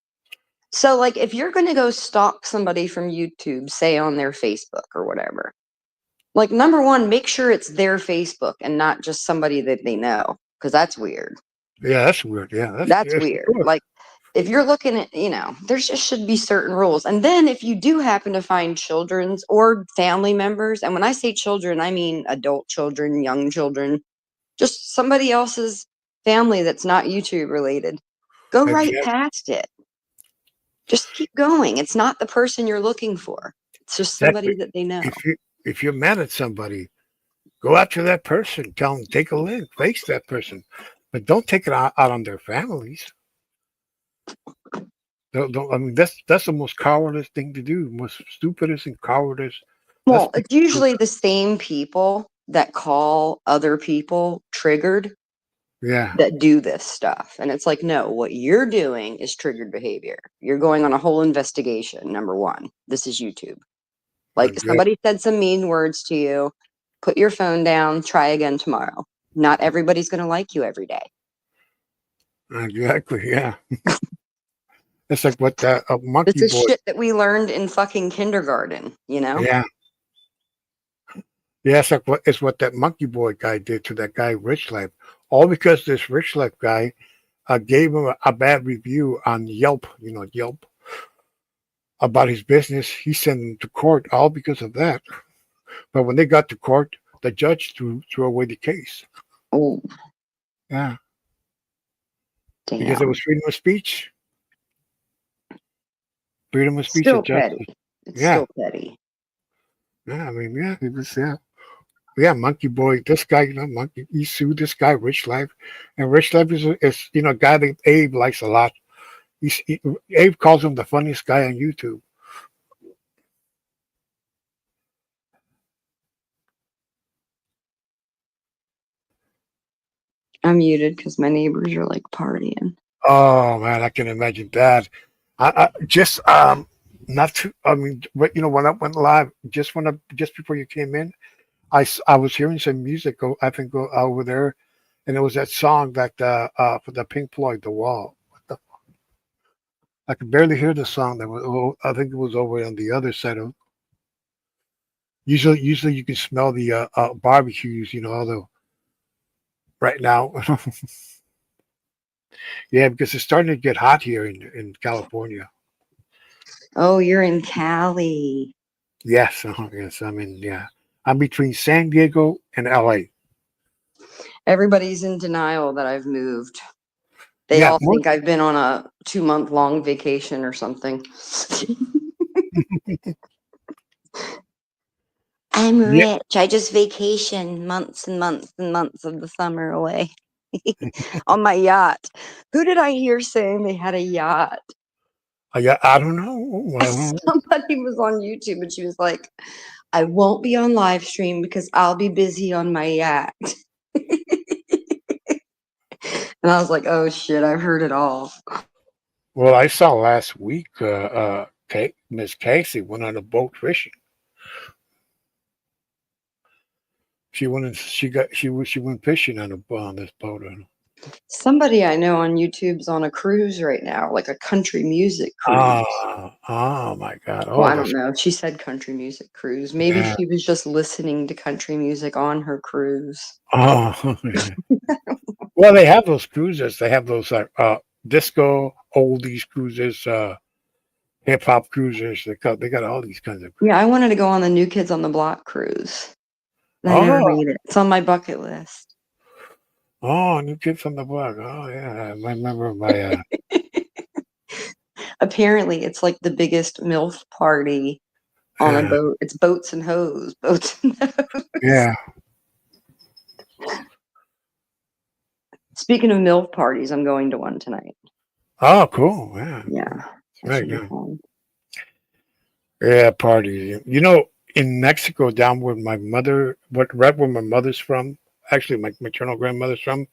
So like if you're going to go stalk somebody from YouTube, say on their Facebook or whatever, like number one, make sure it's their Facebook and not just somebody that they know, because that's weird. Yeah, that's weird. Yeah, That's weird. Sure. Like if you're looking at, there just should be certain rules. And then if you do happen to find children's or family members, and when I say children, I mean adult children, young children, just somebody else's family that's not YouTube related, go right past it. Just keep going. It's not the person you're looking for. It's just somebody that they know. If you're mad at somebody, go after that person. Tell them, take a link, face that person. But don't take it out on their families. Don't, I mean, that's the most cowardly thing to do. Most stupidest and cowardice. Well, it's usually the same people that call other people triggered. Yeah. That do this stuff. And it's like, no, what you're doing is triggered behavior. You're going on a whole investigation. Number one, this is YouTube. Like somebody said some mean words to you, put your phone down, try again tomorrow. Not everybody's going to like you every day. Exactly. Yeah. It's like what that monkey boy. This is shit that we learned in fucking kindergarten, Yeah. Yeah, it's what that monkey boy guy did to that guy, Rich Life. All because this Rich Life guy gave him a bad review on Yelp, Yelp. about his business. He sent them to court all because of that. But when they got to court, the judge threw away the case. Oh, Yeah, because it damn. was freedom of speech. Freedom of speech. The Still judge. petty. It's Yeah, still petty. yeah. I mean, yeah, it was yeah. Monkey Boy. This guy, Monkey. He sued this guy, Rich Life, and Rich Life is a guy that Abe likes a lot. Abe calls him the funniest guy on YouTube. I'm muted because my neighbors are like partying. Oh man, I can imagine that. I just not too. I mean, but when I went live, just before you came in, I was hearing some music. I think go over there, and it was that song that for the Pink Floyd, The Wall. What the? I could barely hear the song. I think it was over on the other side of. Usually you can smell the barbecues. All the right now. Yeah, because it's starting to get hot here in California. Oh, you're in Cali. Yes, yes. I'm between San Diego and LA. Everybody's in denial that I've moved. They Yeah, all think I've been on a 2-month long vacation or something. I'm yeah. rich. I just vacation months and months and months of the summer away on my yacht. Who did I hear saying they had a yacht? I don't know. Somebody was on YouTube and she was like, I won't be on live stream because I'll be busy on my yacht. And I was like, oh shit, I've heard it all. Well, I saw last week. Miss Casey went on a boat fishing. She went and she went fishing on this boat. Somebody I know on YouTube's on a cruise right now, like a country music cruise. Oh my God! Well, Oh, I don't know. She said country music cruise. Maybe yeah. she was just listening to country music on her cruise. Oh, yeah. Well, they have those cruises. They have those disco oldies cruises, hip hop cruisers. They got all these kinds of. Yeah, I wanted to go on the New Kids on the Block cruise. I never Oh, made it. It's on my bucket list. oh, New Kids on the Block. Oh yeah, I remember my. Apparently, it's like the biggest MILF party on a boat. It's boats and hoes. Boats and hoes. Yeah. Speaking of MILF parties, I'm going to one tonight. Oh, cool. Yeah. Yeah. Right now. Yeah, parties. In Mexico, down where my mother, right where my mother's from, actually my maternal grandmother's from.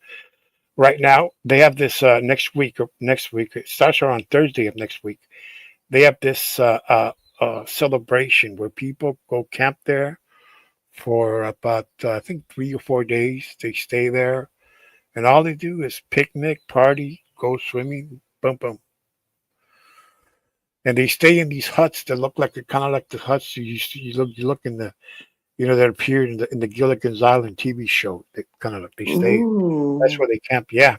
Right now, they have this next week. It starts on Thursday of next week. They have this celebration where people go camp there for about I think 3 or 4 days. They stay there, and all they do is picnic, party, go swimming, boom, boom. And they stay in these huts that look like kind of like the huts you look in the that appeared in the Gilligan's Island TV show. They kind of they stay. Ooh. That's where they camp. Yeah,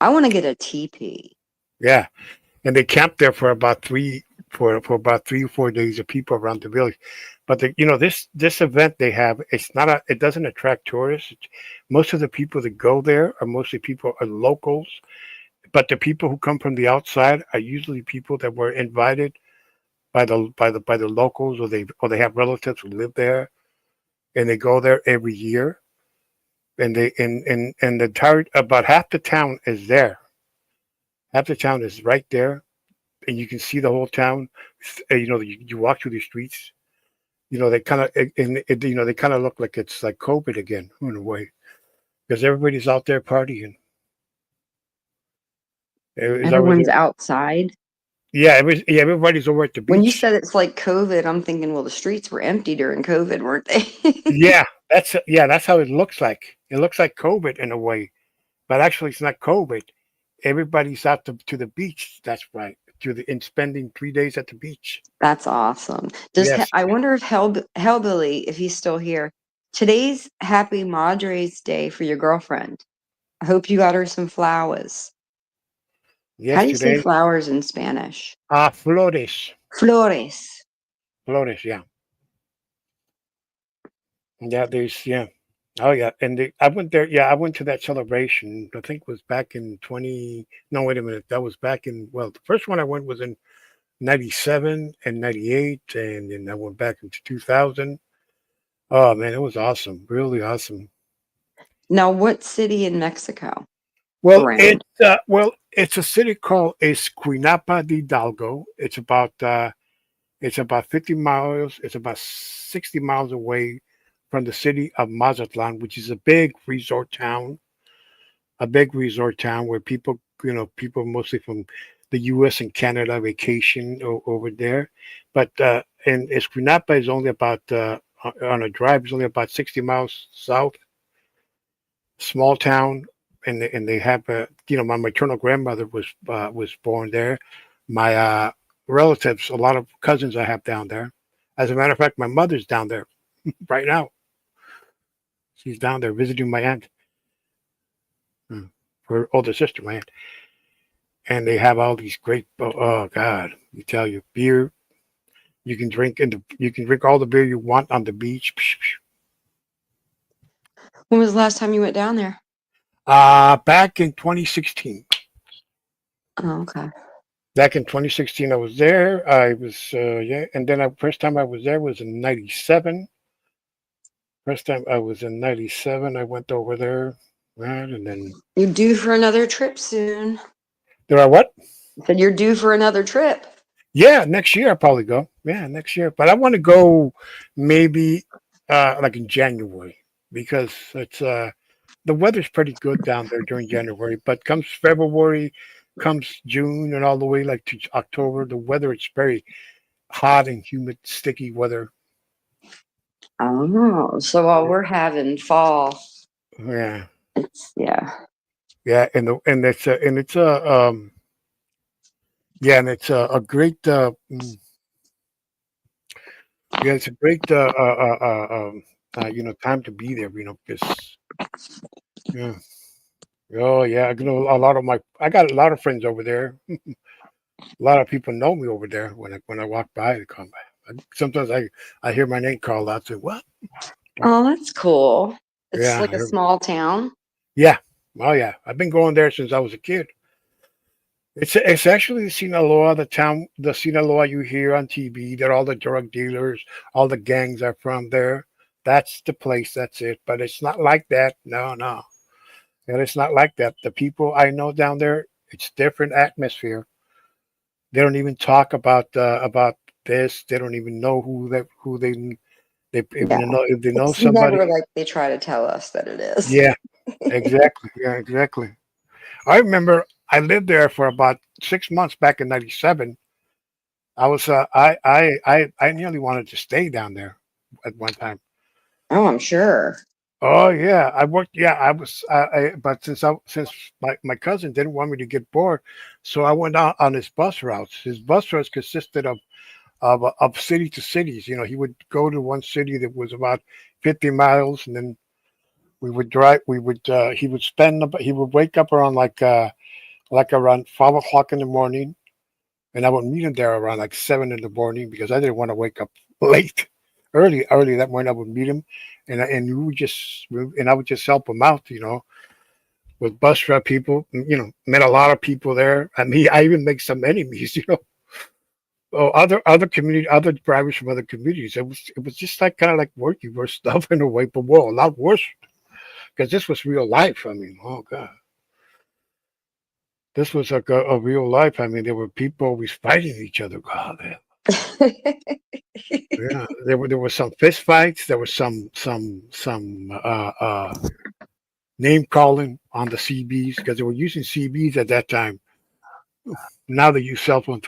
I want to get a teepee. yeah, and they camp there for about about 3 or 4 days. The people around the village, but this event they have, it doesn't attract tourists. Most of the people that go there are mostly locals. But the people who come from the outside are usually people that were invited by the locals, or they have relatives who live there, and they go there every year. And the entire about half the town is there. Half the town is right there, and you can see the whole town. You walk through the streets. They kind of they kind of look like it's like COVID again in a way, because everybody's out there partying. Everyone's outside. Yeah, everybody's over at the beach. When you said it's like COVID, I'm thinking, well, the streets were empty during COVID, weren't they? Yeah, that's how it looks like. It looks like COVID in a way, but actually it's not COVID. Everybody's out to the beach. That's right. In spending 3 days at the beach. That's awesome. Yes. I wonder if Hellbilly, if he's still here. Today's Happy Madre's Day for your girlfriend. I hope you got her some flowers. Yes, How do you say flowers in Spanish? Flores. Flores. Flores, yeah. Yeah, there's yeah. Oh yeah, and I went there. Yeah, I went to that celebration. I think it was back in 20. No, wait a minute. That was back in. Well, the first one I went was in 97 and 98, and then I went back into 2000. Oh man, it was awesome. Really awesome. Now, what city in Mexico Well, around? it's a city called Esquinapa de Hidalgo. It's about 50 miles. It's about 60 miles away from the city of Mazatlan, which is a big resort town where people, people mostly from the U.S. and Canada vacation over there. But and Esquinapa is only about on a drive is only about 60 miles south. Small town, and they have my maternal grandmother was born there. My relatives, a lot of cousins I have down there. As a matter of fact, my mother's down there right now. She's down there visiting my aunt, her older sister, my aunt, and they have all these great. Oh God, you tell you beer. You can drink all the beer you want on the beach. When was the last time you went down there? Back in 2016. Oh, okay. Back in 2016, I was there. I was yeah, and then first time I was there was in '97. First time I was in '97, I went over there, right, and then You're due for another trip soon. there are what? Said you're due for another trip. Yeah, next year I'll probably go. Yeah, next year, but I want to go maybe like in January because it's the weather's pretty good down there during January, but comes February, comes June, and all the way like to October, the weather it's very hot and humid, sticky weather. Oh, so while we're having fall, Yeah, yeah. yeah, and it's a yeah, and it's a great yeah, it's a great time to be there. Because yeah, oh yeah, I got a lot of friends over there. A lot of people know me over there when I walk by. They come by. Sometimes I hear my name called out. Say what? Oh, that's cool. It's Yeah, like a small town. yeah. Oh yeah, I've been going there since I was a kid. It's actually the Sinaloa, the town, the Sinaloa you hear on TV. That all the drug dealers, all the gangs are from there. That's the place. That's it. But it's not like that. No, no. And it's not like that. The people I know down there, it's different atmosphere. They don't even talk about this. They don't even know they Yeah. even know if they know It's never somebody. like they try to tell us that it is. Yeah, exactly. Yeah, exactly. I remember I lived there for about 6 months back in '97. I was I nearly wanted to stay down there at one time. Oh, I'm sure. Oh yeah, I worked. Yeah, I was. But since my cousin didn't want me to get bored, so I went out on his bus routes. His bus routes consisted of city to cities. He would go to one city that was about 50 miles, and then we would drive. We would he would wake up around like around 5 o'clock in the morning, and I would meet him there around like 7 in the morning because I didn't want to wake up late. Early that morning, I would meet him, and I would just help him out, with bus route people. Met a lot of people there. I mean, I even make some enemies, Oh, other drivers from other communities. It was just like kind of like working for stuff in a way, but well, a lot worse because this was real life. I mean, oh god, this was like a real life. I mean, there were people always fighting each other. God, yeah, there were some fist fights. There was some name calling on the CBs because they were using CBs at that time. Now they use cell phone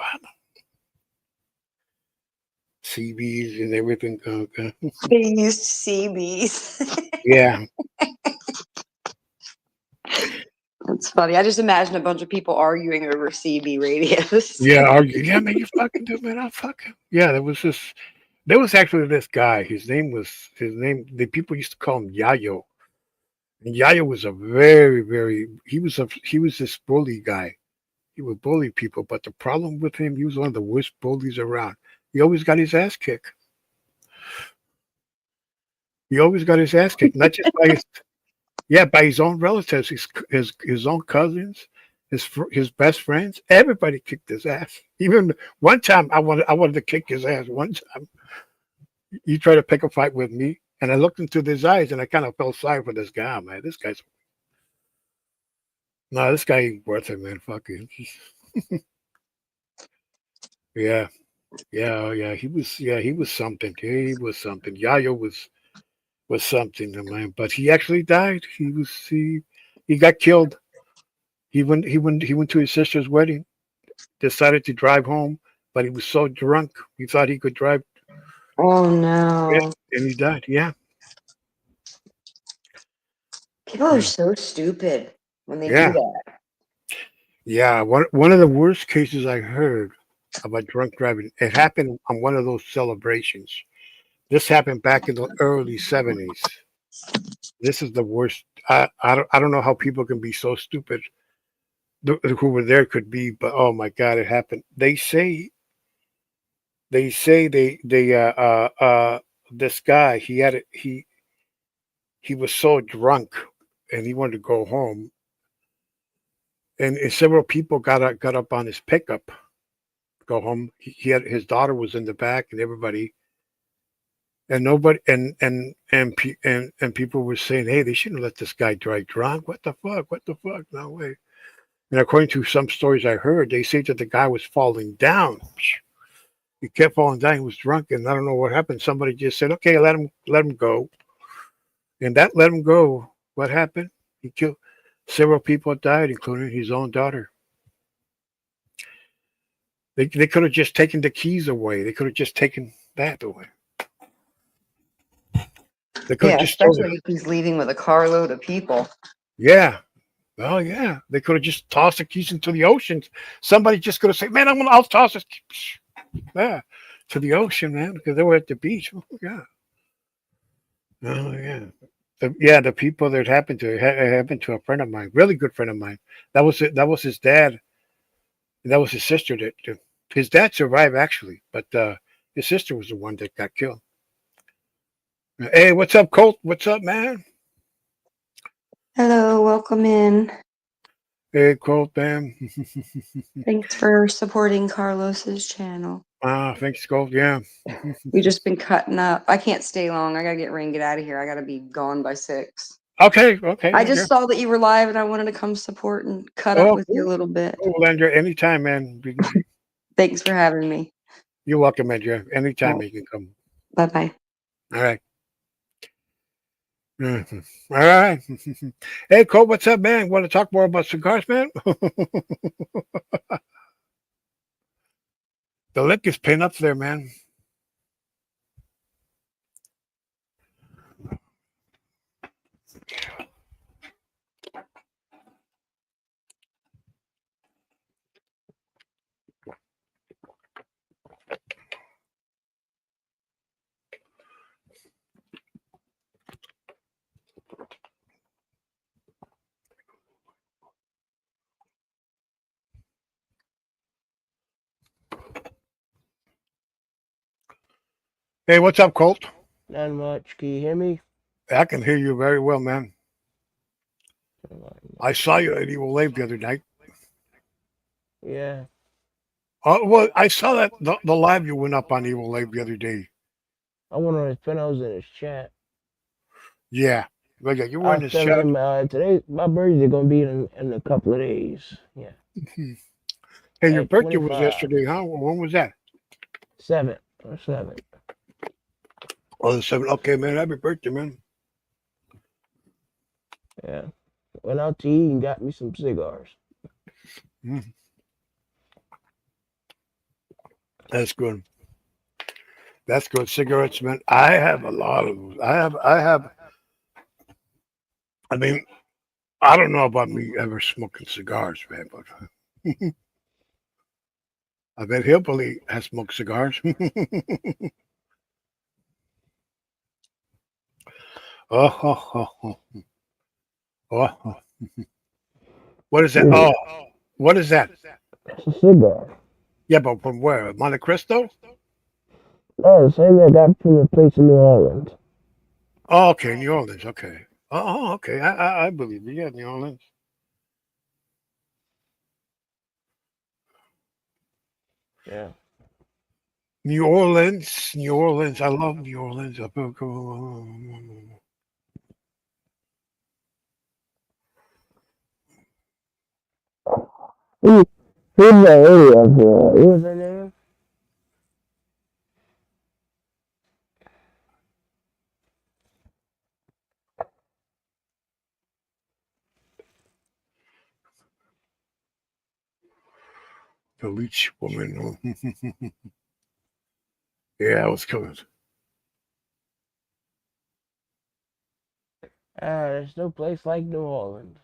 CBs and everything. They used CBs. Yeah, That's funny. I just imagine a bunch of people arguing over CB radios. yeah, argue. Yeah, man, you fucking do, man. I'll fuck him. Yeah, there was this. There was actually this guy. His name. The people used to call him Yayo. And Yayo was a very, very. He was this bully guy. He would bully people, but the problem with him, he was one of the worst bullies around. He always got his ass kicked. He always got his ass kicked, not just by his yeah, by his own relatives, his own cousins, his best friends. Everybody kicked his ass. Even one time, I wanted to kick his ass. One time, he tried to pick a fight with me, and I looked into his eyes, and I kind of felt sorry for this guy. Man, this guy's no, this guy ain't worth it, man. Fuck him. Yeah, yeah, oh, yeah. He was something. He was something. Yayo was something, man. But he actually died. He got killed. He went to his sister's wedding. Decided to drive home, but he was so drunk he thought he could drive. Oh Yeah, no. and he died. Yeah, People are yeah, so stupid when they do yeah, that. yeah. One of the worst cases I heard about drunk driving. It happened on one of those celebrations. This happened back in the early '70s. This is the worst. I don't know how people can be so stupid. Who were there could be, but oh my god, it happened. They say they this guy he was so drunk and he wanted to go home, and several people got up on his pickup go home. He had his daughter was in the back and everybody and nobody and people were saying, hey, they shouldn't let this guy drive drunk. What the fuck, no way. And according to some stories I heard, they say that the guy was falling down. He kept falling down. He was drunk, and I don't know what happened. Somebody just said, okay, let him go, and that let him go. What happened? He killed several people died, including his own daughter. They could have just taken the keys away. They could have just taken that away. They could have Yeah, just told especially if he's leaving with a carload of people. yeah. Oh yeah. They could have just tossed the keys into the ocean. Somebody just could have said, man, I'll toss this yeah, to the ocean, man, because they were at the beach. Oh yeah. Oh yeah. The people that happened to it happened to a friend of mine, really good friend of mine. That was it. That was his dad. That was his sister. That his dad survived actually, but his sister was the one that got killed. Hey, what's up, Colt? What's up, man? Hello, welcome in. Hey, Colt, man. Thanks for supporting Carlos's channel. Thanks, Colt. Yeah. We've just been cutting up. I can't stay long. I gotta get ready and get out of here. I gotta be gone by 6. Okay. Okay, I Andrew. just saw that you were live and I wanted to come support and cut up Oh, with you a little bit. cool, Andrew. Anytime, man. Thanks for having me. You're welcome, Andrew. Anytime you can come. Bye bye. All right. Mhm. All right. Hey, Colt, what's up, man? Want to talk more about cigars, man? The lick is pinned up there, man. Hey, what's up, Colt? Not much. Can you hear me? I can hear you very well, man. I saw you at Evil Lave the other night. Yeah. Well, I saw that the live you went up on Evil Lave the other day. I wonder if I was in his chat. Yeah. Well, yeah, you were I in was the telling chat. him today my birthday gonna be in a couple of days. Yeah. Hey, your At birthday was 25. yesterday, huh? When was that? 7 or 7. Oh, the 7th. Okay, man. Happy birthday, man. Yeah. Went out to eat and got me some cigars. Mm, that's good. That's good. Cigarettes, man. I have a lot of those. I mean, I don't know about me ever smoking cigars, man, but I bet Hillbilly has smoked cigars. Oh. Oh. What is that? Ooh. Oh, what is that? It's a cigar. Yeah, but from where? Monte Cristo? No, the same thing I got from a place in New Orleans. Oh, okay, New Orleans. Okay. Okay. I believe you. Yeah, New Orleans. Yeah. New Orleans. New Orleans. I love New Orleans. Who, who's that lady up here? What was her name? The leech woman. Yeah, I was coming. There's no place like New Orleans.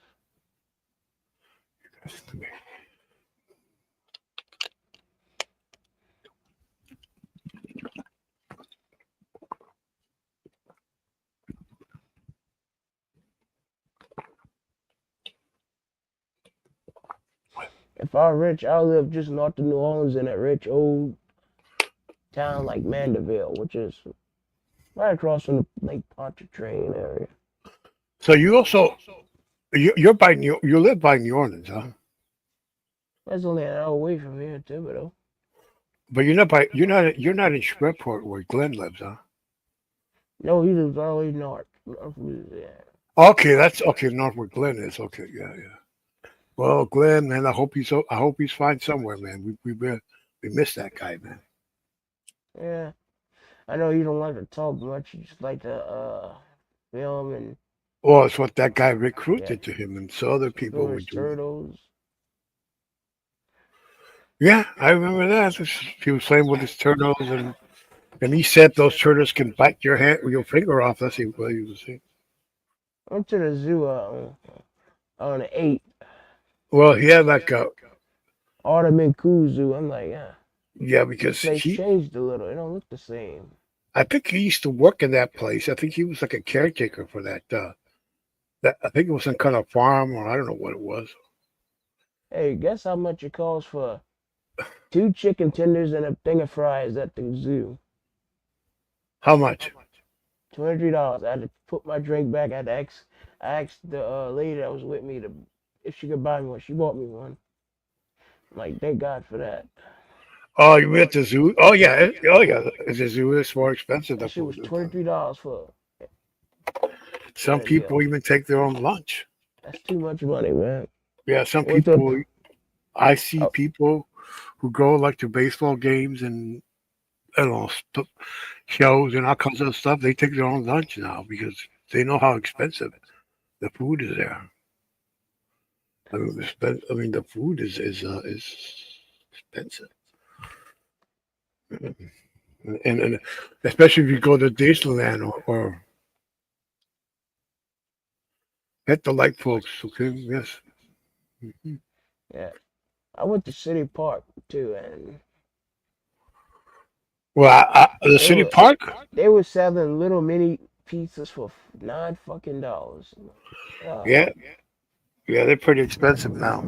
If I were rich, I'll live just north of New Orleans in that rich old town like Mandeville, which is right across from the Lake Pontchartrain area. So you also you're by you live by New Orleans, huh? That's only an hour away from here, Thibodeau. But you're not in Shreveport where Glenn lives, huh? No, he lives all the way north. North Louisiana. Okay, that's okay. North where Glenn is. Okay, yeah. Well, Glenn, man, I hope he's fine somewhere, man. We miss that guy, man. Yeah. I know you don't like to talk much. You just like to film and Well, it's what that guy yeah, recruited to him, and so other people film were his doing it. turtles. Yeah, I remember that. He was playing with his turtles, and he said those turtles can bite your finger off. That's what he was saying. I went to the zoo on the 8th. Well, he had like a Artemis Cool Zoo. I'm like, yeah, this because place changed a little. It don't look the same. I think he used to work in that place. I think he was like a caretaker for that. That I think it was some kind of farm, or I don't know what it was. Hey, guess how much it costs for 2 chicken tenders and a thing of fries at the zoo? How much? $23. I had to put my drink back. I asked the lady that was with me if she could buy me one. She bought me one. I'm like, thank God for that. Oh, you went to the zoo? Oh yeah, oh yeah. The zoo is more expensive. That The shit was food. $23 for Some a meal. people even take their own lunch. That's too much money, man. Yeah, some Went to people. I see oh, people who go like to baseball games and I don't know shows and all kinds of stuff. They take their own lunch now because they know how expensive the food is there. I mean, the food is expensive, and especially if you go to Disneyland or at the light folks. Okay, yes. Mhm. yeah. I went to City Park too, and Well, the they city were park. they were selling little mini pizzas for $9 fucking. Yeah, yeah, they're pretty expensive now.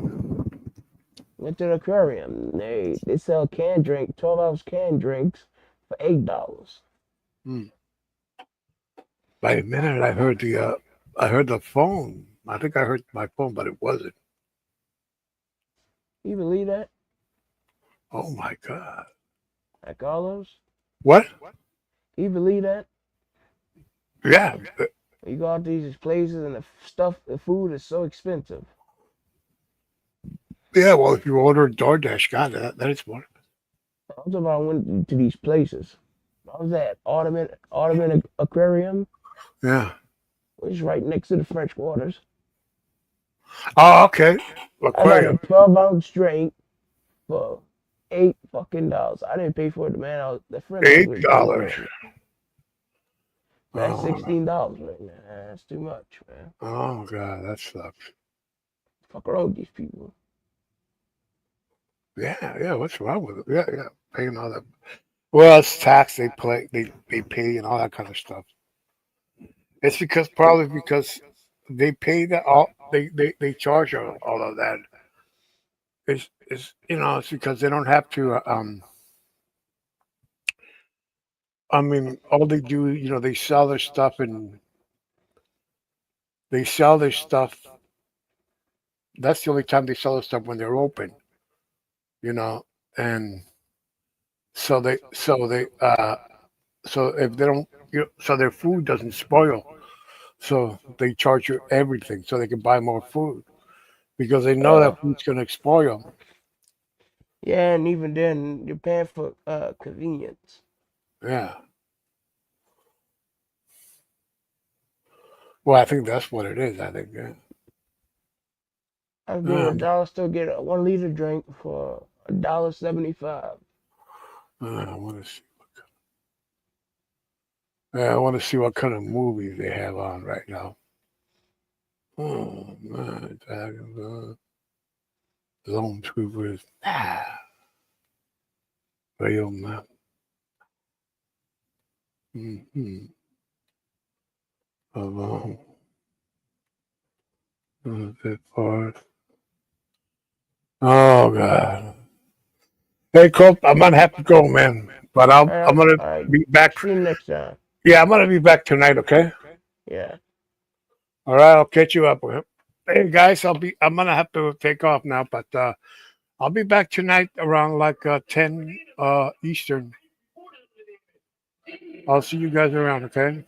Went to the aquarium. They sell canned drink, 12-ounce canned drinks for $8. Hmm. By a minute, I heard the phone. I think I heard my phone, but it wasn't. You believe that? Oh my god! Like Carlos? What? You believe that? Yeah, You go out to these places and the food is so expensive. yeah. Well, if you order DoorDash, God, that is more. I'm talking about I went to these places. I was at Ottoman Aquarium, Yeah. which is right next to the French Quarters. Oh, okay. I got a Aquarium. 12-ounce drink for $8 fucking. I didn't pay for it, man. The friend I was with paid for $8. it. That's Oh, $16 right now. That's too much, man. oh God, that sucks. Fuck around with these people. Yeah. What's wrong with it? Yeah. Paying all that. Well, it's tax they pay and all that kind of stuff. It's probably because they pay that all they charge all of that. it's it's because they don't have to. I mean, all they do, they sell their stuff and they sell their stuff. That's the only time they sell their stuff when they're open, you know, and so if they don't, so their food doesn't spoil. So they charge you everything so they can buy more food because they know Uh, that food's going to spoil. yeah, and even then, you're paying for convenience. Yeah. Well, I think that's what it is. I think. Yeah. I was getting a Um, dollar store, get a 1 liter drink for $1.75. I want to see. Yeah, I want to see what kind of movies they have on right now. Oh man, Dragon Lone Troopers. Real man. Mm-hmm. Alone. Bit forest. Oh god. Hey, Cope, I'm gonna have to go, man. But I'm gonna All right. be back. See you next time. Yeah, I'm gonna be back tonight. Okay. Yeah. All right, I'll catch you up with him. Hey guys, I'm gonna have to take off now, but I'll be back tonight around like 10 Eastern. I'll see you guys around, okay?